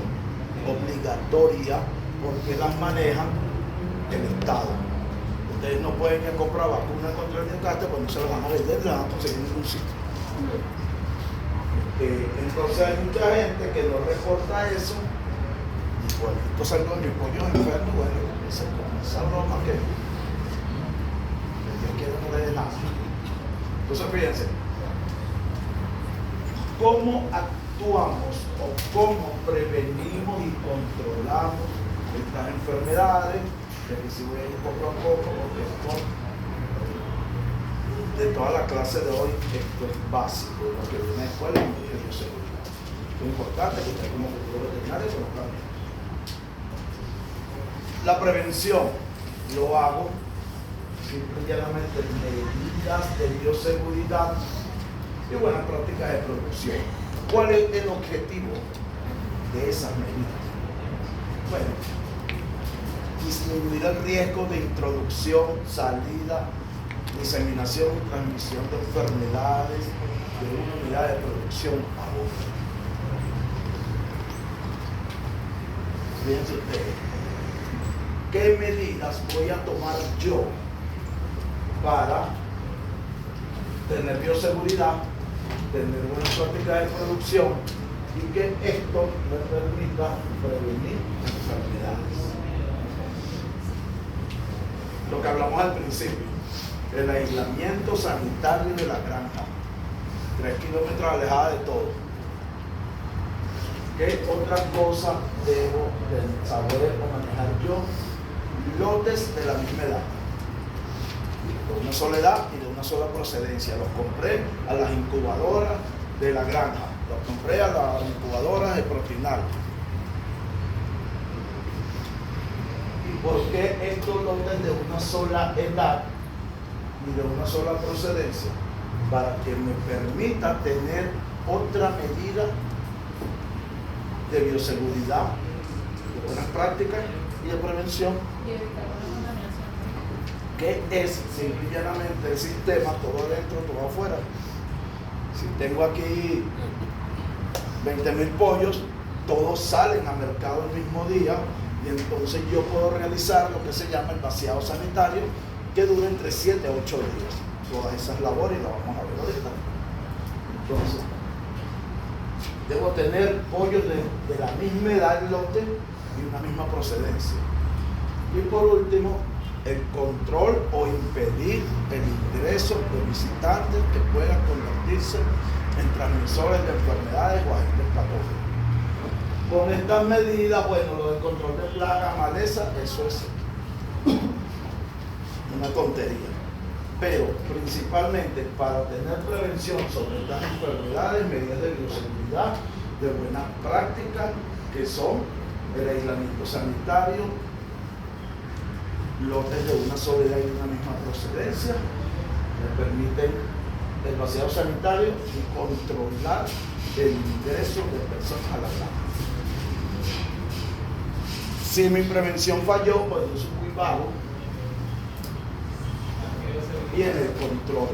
obligatoria porque las manejan el Estado. Ustedes no pueden ir a comprar vacunas contra el Newcastle, pues no se las van a vender, las van a conseguir en ningún sitio. Entonces hay mucha gente que no reporta eso y pues esto salgo de mi pollo enfermo, bueno, esa broma que Dios quiere no le dé nada. Entonces fíjense, ¿cómo actuamos o cómo prevenimos y controlamos estas enfermedades? Que si voy a ir poco a poco, porque esto, de toda la clase de hoy, esto es básico, lo que viene a la escuela y lo que yo sé. Es importante que usted como futuro veterinario se lo cambie. La prevención lo hago simple y llanamente medidas de bioseguridad y buenas prácticas de producción. ¿Cuál es el objetivo de esas medidas? Bueno, disminuir el riesgo de introducción, salida, diseminación y transmisión de enfermedades de una unidad de producción a otra. Fíjense ustedes, ¿qué medidas voy a tomar yo para tener bioseguridad, tener buenas prácticas de producción y que esto me permita prevenir enfermedades. Lo que hablamos al principio, el aislamiento sanitario de la granja, 3 kilómetros alejada de todo. ¿Qué otra cosa debo de saber o manejar yo? Lotes de la misma edad, de una sola edad y de una sola procedencia. Los compré a las incubadoras de la granja, los compré a las incubadoras de Protinal. ¿Y por qué estos lotes de una sola edad y de una sola procedencia? Para que me permita tener otra medida de bioseguridad, de buenas prácticas y de prevención, Y evitar una contaminación. que es simple y llanamente el sistema, todo adentro, todo afuera. Si tengo aquí 20.000 pollos, todos salen al mercado el mismo día, y entonces yo puedo realizar lo que se llama el vaciado sanitario, que dura entre 7 a 8 días. Todas esas labores las vamos a ver ahorita. Entonces, debo tener pollos de la misma edad del lote y una misma procedencia. Y por último, el control o impedir el ingreso de visitantes que puedan convertirse en transmisores de enfermedades o agentes patógenos. Con estas medidas, bueno, lo del control de plagas, maleza, eso es una tontería. Pero principalmente para tener prevención sobre estas enfermedades, medidas de bioseguridad, de buenas prácticas, que son el aislamiento sanitario, lotes de una sola edad y una misma procedencia, me permiten el vaciado sanitario y controlar el ingreso de personas a la granja. Si mi prevención falló, pues yo soy muy vago, viene el control.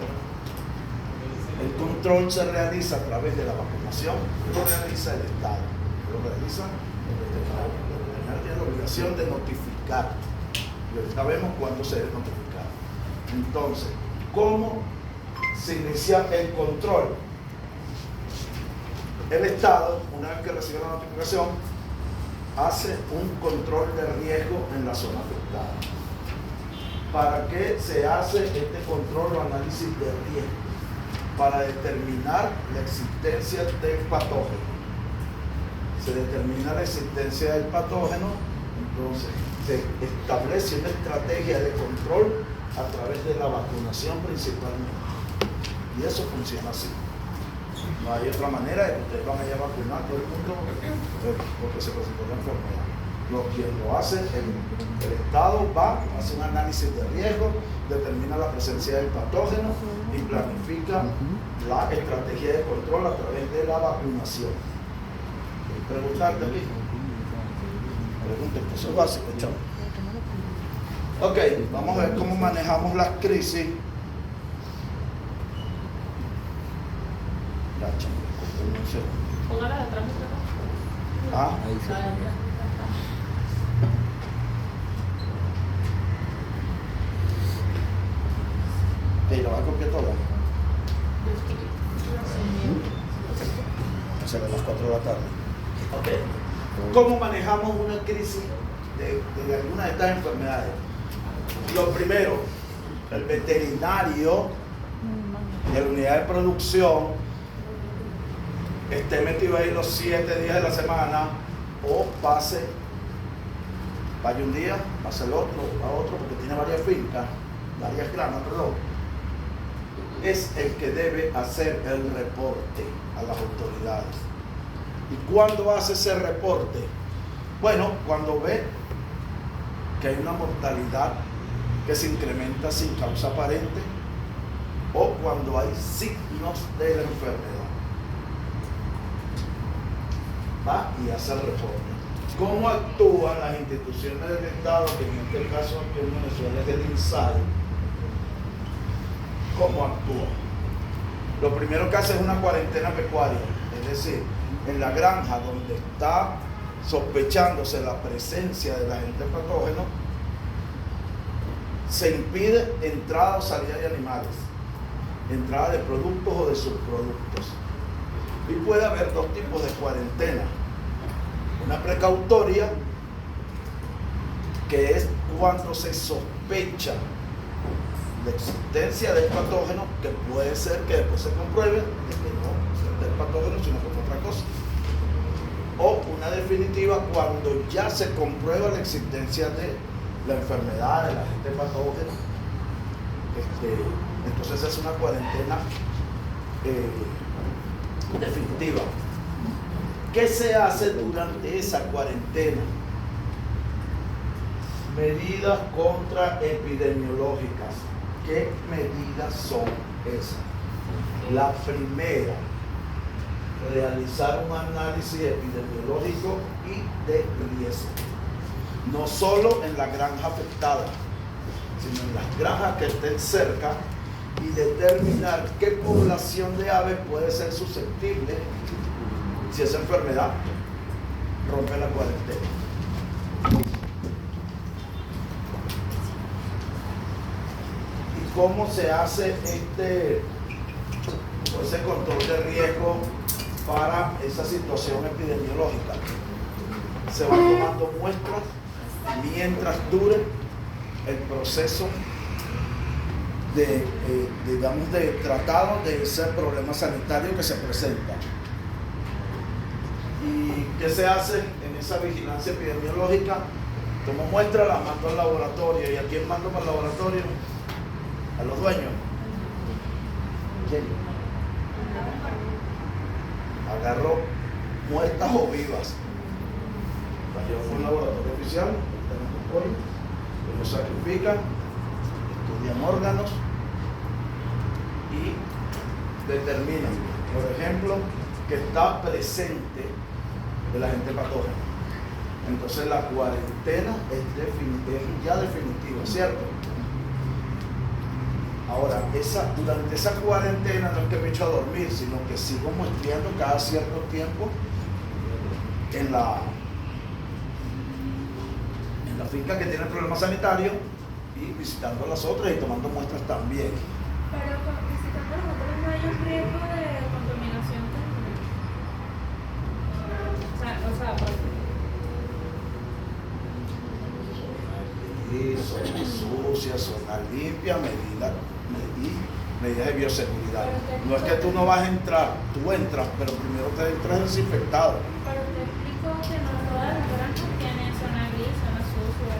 El control se realiza a través de la vacunación, lo realiza el Estado, lo realiza el veterinario. El veterinario tiene la obligación de notificar. Y ahorita sabemos cuándo se debe notificar. Entonces, ¿cómo se inicia el control? El Estado, una vez que recibe la notificación, hace un control de riesgo en la zona afectada. ¿Para qué se hace este control o análisis de riesgo? Para determinar la existencia del patógeno. Se determina la existencia del patógeno, entonces se establece una estrategia de control a través de la vacunación principalmente. Y eso funciona así. No hay otra manera de que ustedes van a ir a vacunar todo el mundo porque se presentó la enfermedad. Quien lo hace, el Estado va, hace un análisis de riesgo, determina la presencia del patógeno y planifica la estrategia de control a través de la vacunación. Preguntarte, mismo. Pregunten, que eso es básico, chavo. Ok, vamos a ver cómo manejamos las crisis. Ya, chavo, un segundo. Póngala de atrás, ¿no? Ah, Ahí La de atrás. ¿y lo va a copiar toda? Será a las 4 de la tarde. Ok. ¿Cómo manejamos una crisis de alguna de estas enfermedades? Lo primero, el veterinario de la unidad de producción esté metido ahí los 7 días de la semana o vaya un día, pase el otro, a otro, porque tiene varias fincas, varias granjas, perdón. Es el que debe hacer el reporte a las autoridades. ¿Y cuándo hace ese reporte? Bueno, cuando ve que hay una mortalidad que se incrementa sin causa aparente o cuando hay signos de la enfermedad. Va y hace el reporte. ¿Cómo actúan las instituciones del Estado, que en este caso aquí en Venezuela es el INSAI? ¿Cómo actúa? Lo primero que hace es una cuarentena pecuaria, es decir, en la granja donde está sospechándose la presencia del agente patógeno, se impide entrada o salida de animales, entrada de productos o de subproductos. Y puede haber dos tipos de cuarentena, una precautoria que es cuando se sospecha la existencia del patógeno, que puede ser que después se compruebe de que no es del patógeno, sino que fue otra cosa. O una definitiva cuando ya se comprueba la existencia de la enfermedad, del agente patógeno. Entonces es una cuarentena definitiva. ¿Qué se hace durante esa cuarentena? Medidas contraepidemiológicas. ¿Qué medidas son esas? La primera, realizar un análisis epidemiológico y de riesgo. No solo en la granja afectada, sino en las granjas que estén cerca, y determinar qué población de aves puede ser susceptible si esa enfermedad rompe la cuarentena. ¿Y cómo se hace ese control de riesgo para esa situación epidemiológica? Se van tomando muestras mientras dure el proceso de tratado de ese problema sanitario que se presenta. ¿Y qué se hace en esa vigilancia epidemiológica? Tomo muestras, las mando al laboratorio. ¿Y a quién mando para el laboratorio? ¿A los dueños? ¿Quién? Agarro muertas o vivas. Las llevo a un laboratorio oficial, ellos sacrifican, estudian órganos y determinan, por ejemplo, que está presente el agente patógeno. Entonces la cuarentena es ya definitiva, ¿cierto? Ahora, durante esa cuarentena no es que me echo a dormir, sino que sigo muestreando cada cierto tiempo en la finca que tiene problemas sanitarios y visitando las otras y tomando muestras también. Pero visitando las otras no hay un riesgo de contaminación. Zona sucia, zona limpia, medidas de bioseguridad. No es que tú no vas a entrar, tú entras, pero primero te entras desinfectado. Pero te explico que no todas las granjas tienen zona gris, zona sucia.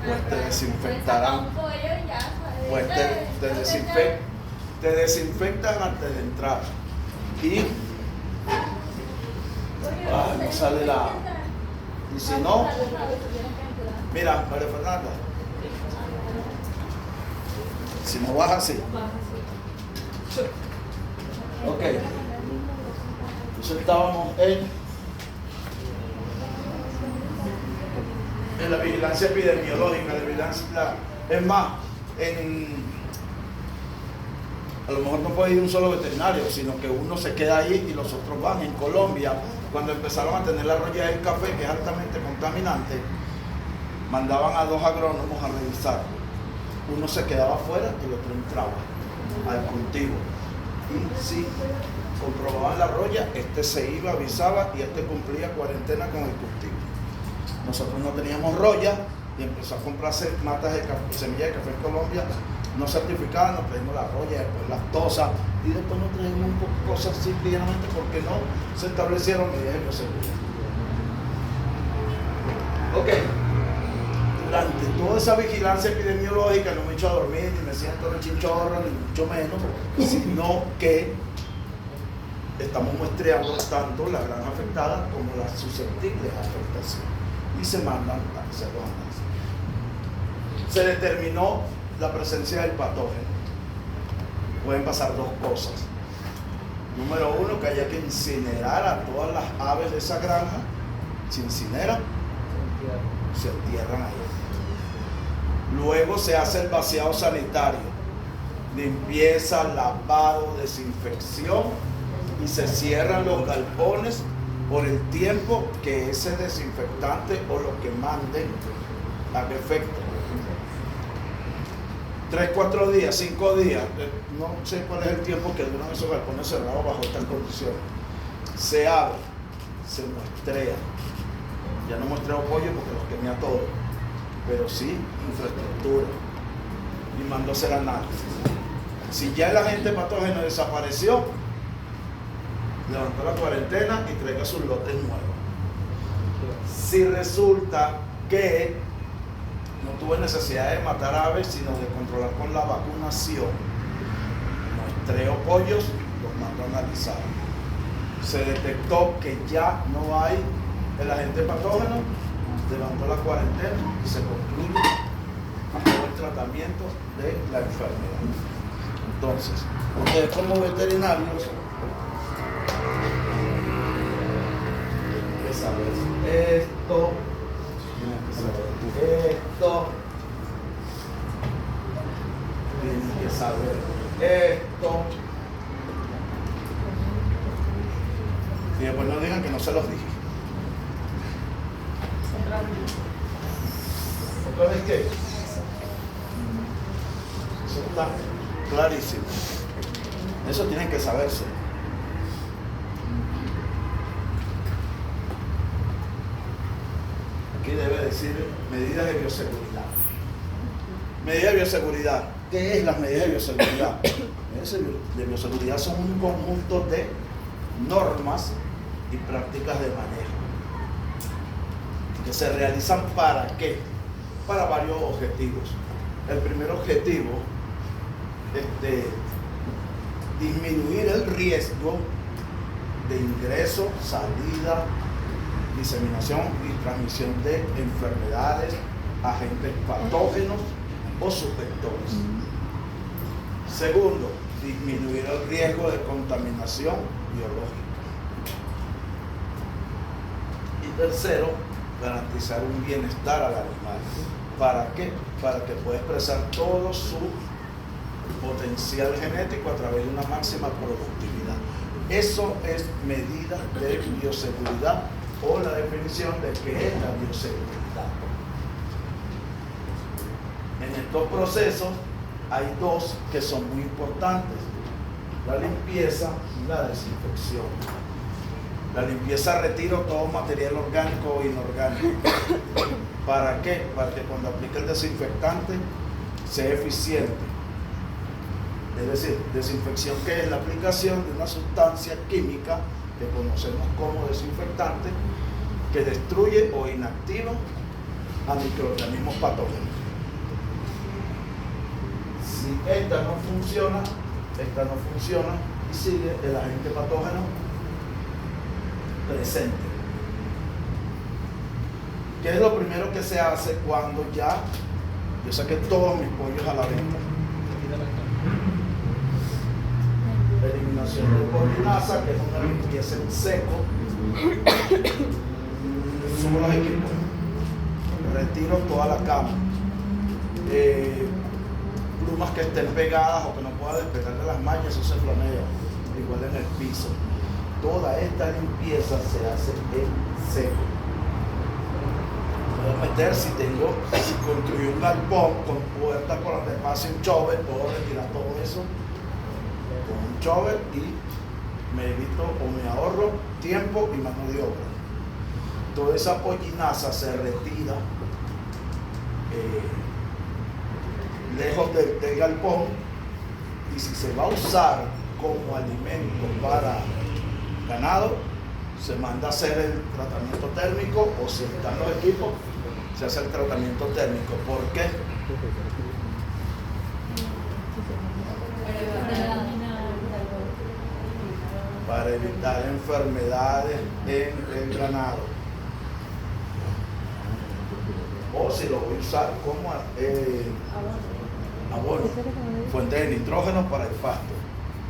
Pues te desinfectarán. Pues te desinfectan antes de entrar. Y no sale la. Y si no, mira, María Fernanda, si no vas así. Ok. Entonces estábamos en la vigilancia epidemiológica, es más, a lo mejor no puede ir un solo veterinario, sino que uno se queda ahí y los otros van. En Colombia, cuando empezaron a tener la roya del café, que es altamente contaminante, mandaban a 2 agrónomos a revisar. Uno se quedaba afuera y el otro entraba al cultivo. Y si comprobaban la roya, este se iba, avisaba y este cumplía cuarentena con el cultivo. Nosotros no teníamos roya y empezó a comprarse matas de semillas de café en Colombia no certificadas, nos traímos la roya, después las tosas y después nos traímos cosas simplemente porque no se establecieron medidas de bioseguridad. Ok. Durante toda esa vigilancia epidemiológica no me echo a dormir, ni me siento en el chinchorro, ni mucho menos, sino que estamos muestreando tanto la granja afectada como las susceptibles a afectación y se mandan a hacer los análisis. Se determinó la presencia del patógeno. Pueden pasar 2 cosas. Número 1, que haya que incinerar a todas las aves de esa granja. Se incineran, se entierran ahí. Luego se hace el vaciado sanitario, limpieza, lavado, desinfección y se cierran los galpones por el tiempo que ese desinfectante o lo que manden haga efecto. 3, 4 días, 5 días, no sé cuál es el tiempo que duran esos galpones cerrados bajo estas condiciones. Se abre, se muestrea. Ya no muestreo pollo porque los quemé a todos. pero sí infraestructura. Y mandó a hacer análisis. Si ya el agente patógeno desapareció, levantó la cuarentena y traiga sus lotes nuevos. Si resulta que no tuve necesidad de matar aves, sino de controlar con la vacunación, muestreo pollos, los mandó a analizar. Se detectó que ya no hay el agente patógeno, levantó la cuarentena y se concluye todo el tratamiento de la enfermedad. Entonces, ustedes como veterinarios tienen que saber esto, tienen que saber esto, tienen que saber esto. Y después no digan que no se los dije. ¿Otra vez qué? Eso está clarísimo. Eso tienen que saberse. Aquí debe decir medidas de bioseguridad. Medidas de bioseguridad. ¿Qué es las medidas de bioseguridad? Medidas de bioseguridad son un conjunto de normas y prácticas de manejo que se realizan ¿para qué? Para varios objetivos. El primer objetivo es disminuir el riesgo de ingreso, salida, diseminación y transmisión de enfermedades, agentes patógenos o subvectores. Segundo, disminuir el riesgo de contaminación biológica. Y tercero, garantizar un bienestar al animal. ¿Para qué? Para que pueda expresar todo su potencial genético a través de una máxima productividad. Eso es medida de bioseguridad o la definición de qué es la bioseguridad. En estos procesos hay dos que son muy importantes: la limpieza y la desinfección. La limpieza retira todo material orgánico o inorgánico. ¿Para qué? Para que cuando aplique el desinfectante sea eficiente. Es decir, desinfección, que es la aplicación de una sustancia química que conocemos como desinfectante, que destruye o inactiva a microorganismos patógenos. Si esta no funciona y sigue el agente patógeno presente. ¿Qué es lo primero que se hace cuando ya yo saqué todos mis pollos a la venta? Eliminación de polinaza, que es una limpieza en seco. Subo los equipos, retiro toda la cama, plumas que estén pegadas o que no pueda despegar de las mallas, eso se flanea, igual en el piso. Toda esta limpieza se hace en seco. Puedo meter, si construí un galpón con puertas por donde pase un chover, puedo retirar todo eso con un chover y me evito o me ahorro tiempo y mano de obra. Toda esa pollinaza se retira lejos del galpón, y si se va a usar como alimento para ganado, se manda a hacer el tratamiento térmico, o si están los equipos, se hace el tratamiento térmico. ¿Por qué? Para evitar enfermedades en el ganado. O si lo voy a usar como abono, fuente de nitrógeno para el pasto.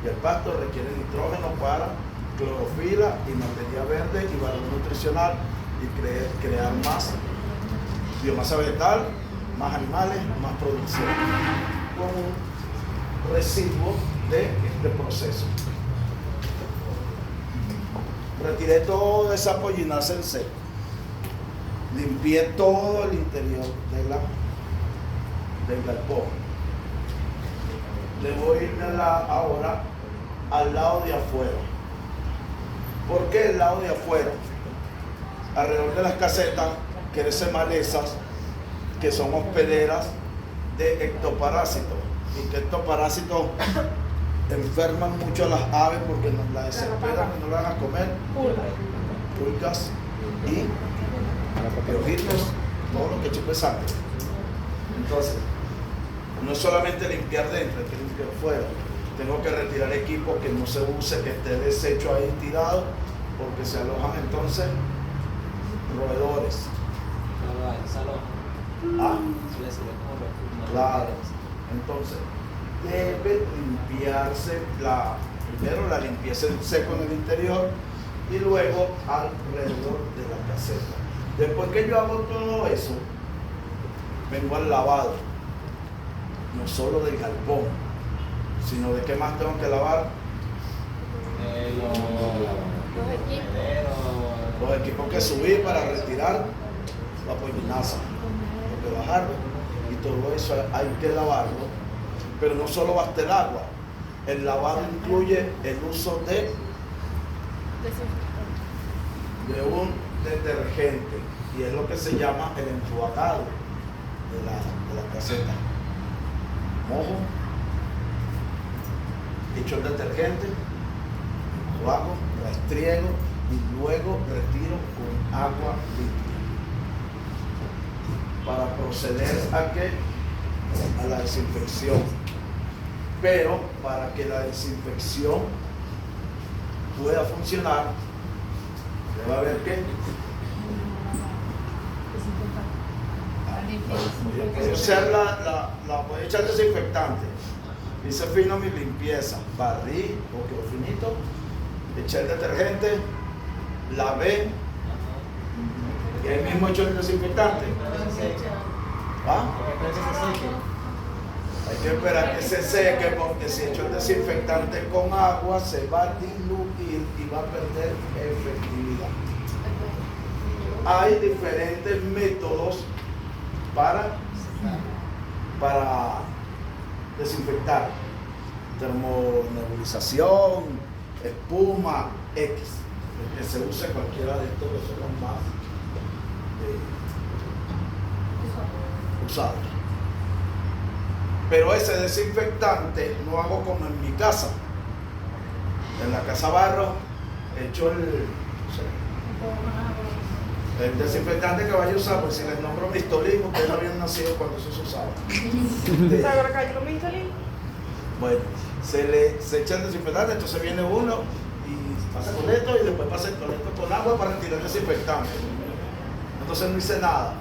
Y el pasto requiere nitrógeno para clorofila y materia verde y valor nutricional, y crear más biomasa vegetal, más animales, más producción, como un residuo de este proceso. Retiré toda esa pollinaza en seco, limpié todo el interior del galpón. Debo irme ahora al lado de afuera. ¿Por qué el lado de afuera? Alrededor de las casetas crecen malezas que son hospederas de ectoparásitos, y que estos parásitos enferman mucho a las aves porque nos las desesperan y no las van a comer. Pulgas y piojitos, todo lo que chupe sangre. Entonces, no es solamente limpiar dentro, hay que limpiar fuera. Tengo que retirar equipo que no se use, que esté deshecho ahí tirado, porque se alojan entonces roedores. Ah, claro. Entonces, debe limpiarse primero la limpieza en seco en el interior y luego alrededor de la caseta. Después que yo hago todo eso, vengo al lavado, no solo del galpón, sino de qué más tengo que lavar. Los equipos que subí para retirar la pollinaza, tengo que bajarlo, y todo eso hay que lavarlo. Pero no solo basta el agua, el lavado incluye el uso de un detergente, y es lo que se llama el enjuagado de la caseta. Mojo, echo el detergente, enjuago, restriego y luego retiro con agua limpia para proceder a la desinfección. Pero para que la desinfección pueda funcionar, debe haber que voy a echar desinfectante, hice fino mi limpieza, barrí o quedó finito, eché el detergente, lavé y ahí mismo echo el desinfectante. ¿Ah? Hay que esperar que se seque, porque si echo el desinfectante con agua se va a diluir y va a perder efectividad. Hay diferentes métodos para desinfectar: termonebulización, espuma, X, que se use cualquiera de estos que son los más usados. Pero ese desinfectante no hago como en mi casa. En la casa Barro echo el desinfectante que vaya a usar, pues si les nombro Mistolín, ustedes no habían nacido cuando eso se usaba. Bueno, se echa el desinfectante, entonces viene uno y pasa con esto y después pasa con esto con agua para retirar el desinfectante. Entonces no hice nada,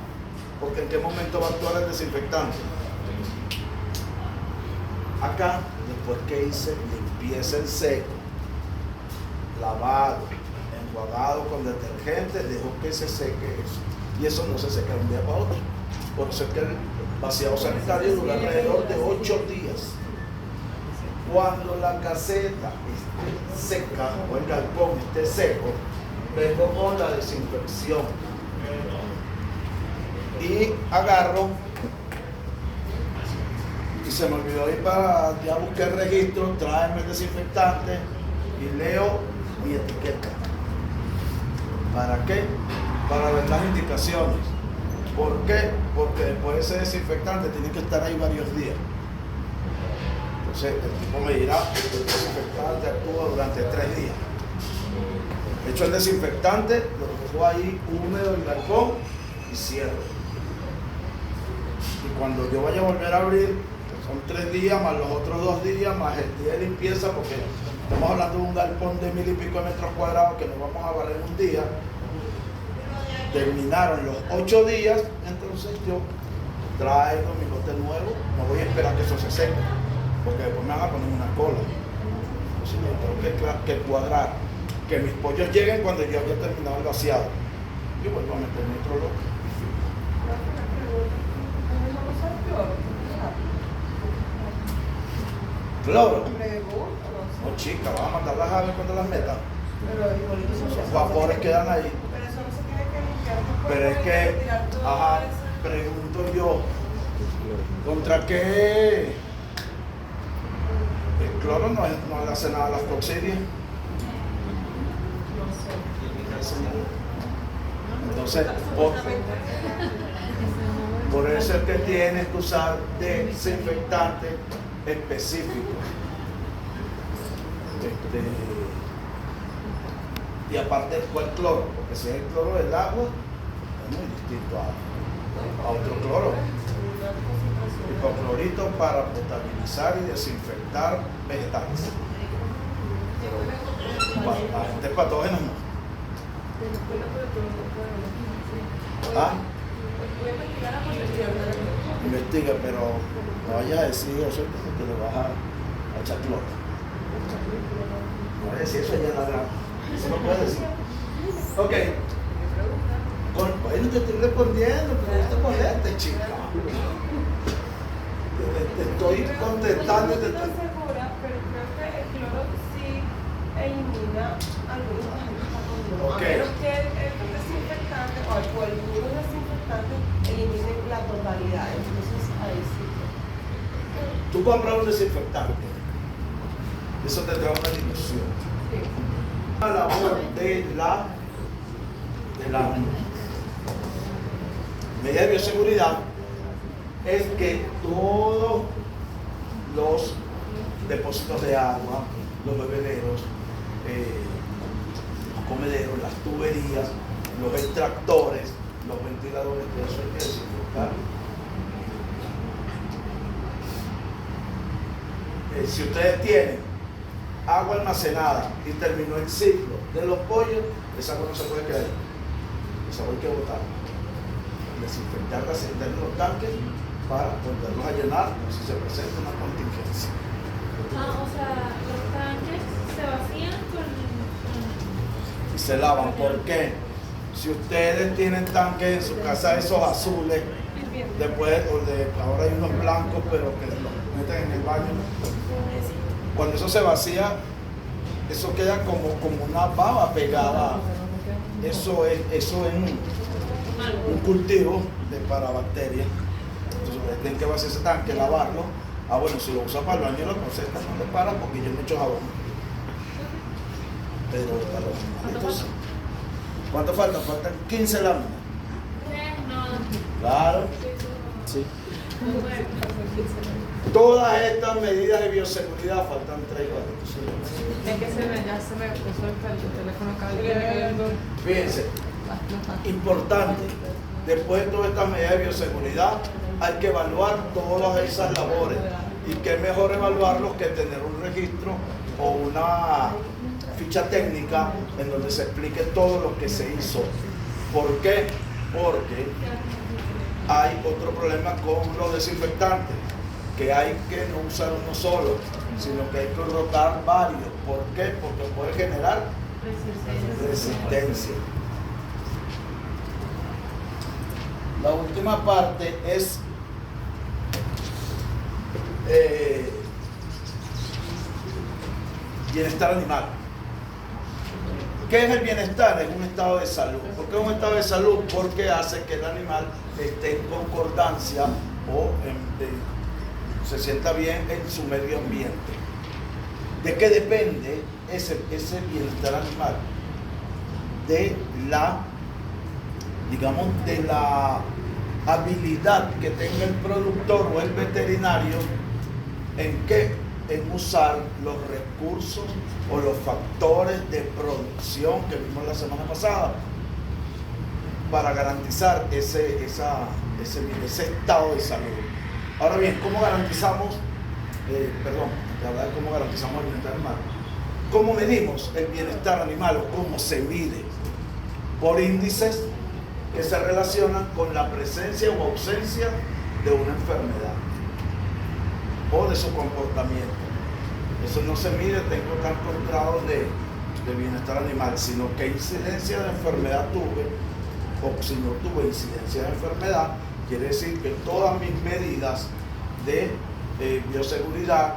porque en qué momento va a actuar el desinfectante. Acá, después que hice limpieza en seco, lavado, enjuagado con detergente, dejo que se seque eso. Y eso no se seca de un día para otro. Por eso es que el vaciado sanitario dura alrededor de 8 días. Cuando la caseta esté seca o el galpón esté seco, vengo con la desinfección y agarro, y se me olvidó ir para ya buscar el registro, tráeme el desinfectante y leo mi etiqueta. ¿Para qué? Para ver las indicaciones. ¿Por qué? Porque después de ese desinfectante tiene que estar ahí varios días. Entonces el tipo me dirá, el desinfectante actúa durante 3 días. Echo el desinfectante, lo dejo ahí húmedo el galpón y cierro. Y cuando yo vaya a volver a abrir, son 3 días más los otros 2 días más el día de limpieza, porque estamos hablando de un galpón de 1000 y pico de metros cuadrados que nos vamos a barrer un día. Terminaron los 8 días, entonces yo traigo mi lote nuevo, no voy a esperar que eso se seque, porque después me van a poner una cola. Entonces yo tengo que cuadrar, que mis pollos lleguen cuando yo haya terminado el vaciado. Yo vuelvo a meter mi otro lote. ¿Cloro? No, chica, vas a matar las aves cuando las metas. Esos vapores quedan ahí. Pero eso no se tiene que limpiar. Pero es que, ajá, pregunto yo, ¿contra qué? El cloro no le hace nada a las coccidias. Entonces, Por eso es que tienes que usar desinfectante específico. Y aparte, ¿cuál cloro? Porque si es el cloro del agua, es muy distinto a otro cloro. Hipoclorito para potabilizar y desinfectar vegetales. Pero para agentes patógenos no. ¿Ah? Investiga, pero no vayas a decir eso porque le vas a echar cloro. No vayas a decir eso ya la grama. Eso no puedes decir. Ok. Bueno, te estoy respondiendo, pero no te molestes, chica. Te estoy contestando. No estoy segura, pero creo que el cloro sí elimina algunos agentes patógenos. Ok. A menos que el desinfectante o algunos desinfectantes eliminen la totalidad. Entonces ahí sí. Tú compras un desinfectante. Eso te trae una dilución. Sí. La labor de la medida de bioseguridad es que todos los depósitos de agua, los bebederos, los comederos, las tuberías, los extractores, los ventiladores, todo eso hay que desinfectar. Si ustedes tienen agua almacenada y terminó el ciclo de los pollos, esa agua no se puede quedar ahí. Esa agua hay que botarla. Desinfectarla, sentar en los tanques para volverlos a llenar si se presenta una contingencia. O sea, los tanques se vacían Y se lavan. ¿Por qué? Si ustedes tienen tanques en su casa, esos azules, después, ahora hay unos blancos, pero que los meten en el baño. Cuando eso se vacía, eso queda como una baba pegada. Eso es un cultivo para bacterias. Entonces ustedes tienen que vaciar ese tanque, lavarlo. Bueno, si lo usan para el baño, lo concentra, no le para porque yo me echo jabón. Pero para los animalitos, ¿cuánto falta? Faltan 15 láminas. Claro. Sí. Todas estas medidas de bioseguridad faltan 3 y 4. Es que ya se me puso el teléfono acá. Fíjense, importante, después de todas estas medidas de bioseguridad, hay que evaluar todas esas labores. Y qué mejor evaluarlos que tener un registro o una ficha técnica en donde se explique todo lo que se hizo. ¿Por qué? Porque hay otro problema con los desinfectantes, que hay que no usar uno solo, sino que hay que rotar varios. ¿Por qué? Porque puede generar resistencia. La última parte es bienestar animal. ¿Qué es el bienestar? Es un estado de salud. ¿Por qué es un estado de salud? Porque hace que el animal esté en concordancia o se sienta bien en su medio ambiente. ¿De qué depende ese bienestar animal? De la, digamos, de la habilidad que tenga el productor o el veterinario en usar los recursos o los factores de producción que vimos la semana pasada para garantizar ese estado de salud. Ahora bien, ¿cómo garantizamos, cómo garantizamos el bienestar animal? ¿Cómo medimos el bienestar animal o cómo se mide? Por índices que se relacionan con la presencia o ausencia de una enfermedad o de su comportamiento. Eso no se mide, tengo tantos grados de bienestar animal, sino qué incidencia de enfermedad tuve, o si no tuve incidencia de enfermedad, quiere decir que todas mis medidas de bioseguridad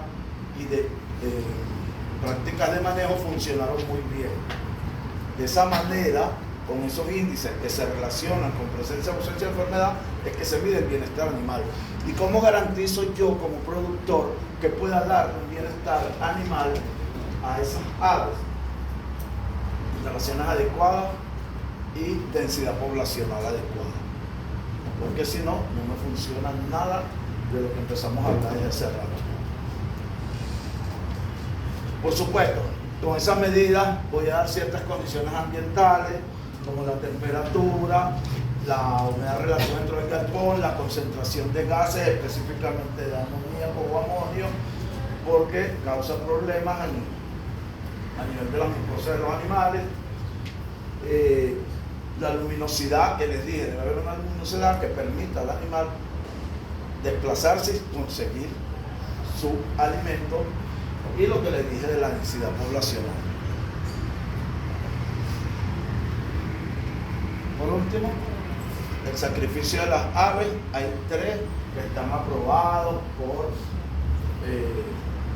y de prácticas de manejo funcionaron muy bien. De esa manera, con esos índices que se relacionan con presencia o ausencia de enfermedad, es que se mide el bienestar animal. ¿Y cómo garantizo yo como productor que pueda dar un bienestar animal a esas aves? Instalaciones adecuadas y densidad poblacional adecuada. porque si no, no me funciona nada de lo que empezamos a hablar desde hace rato. Por supuesto, con esas medidas voy a dar ciertas condiciones ambientales, como la temperatura, la humedad relativa dentro del galpón, la concentración de gases, específicamente de amoníaco o amonio, porque causa problemas a nivel de las mucosas de los animales. La luminosidad que les dije, debe haber una luminosidad que permita al animal desplazarse y conseguir su alimento, y lo que les dije de la densidad poblacional. Por último, el sacrificio de las aves. Hay 3 que están aprobados por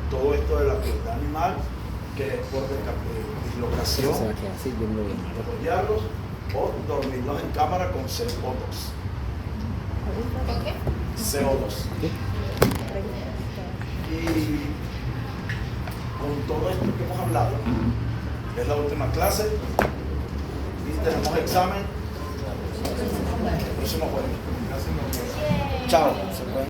todo esto de la crueldad animal, que es por dislocación, degollarlos o dormirlos en cámara con CO2. ¿Con qué? CO2. Y con todo esto que hemos hablado, es la última clase y tenemos examen el próximo jueves. Chao.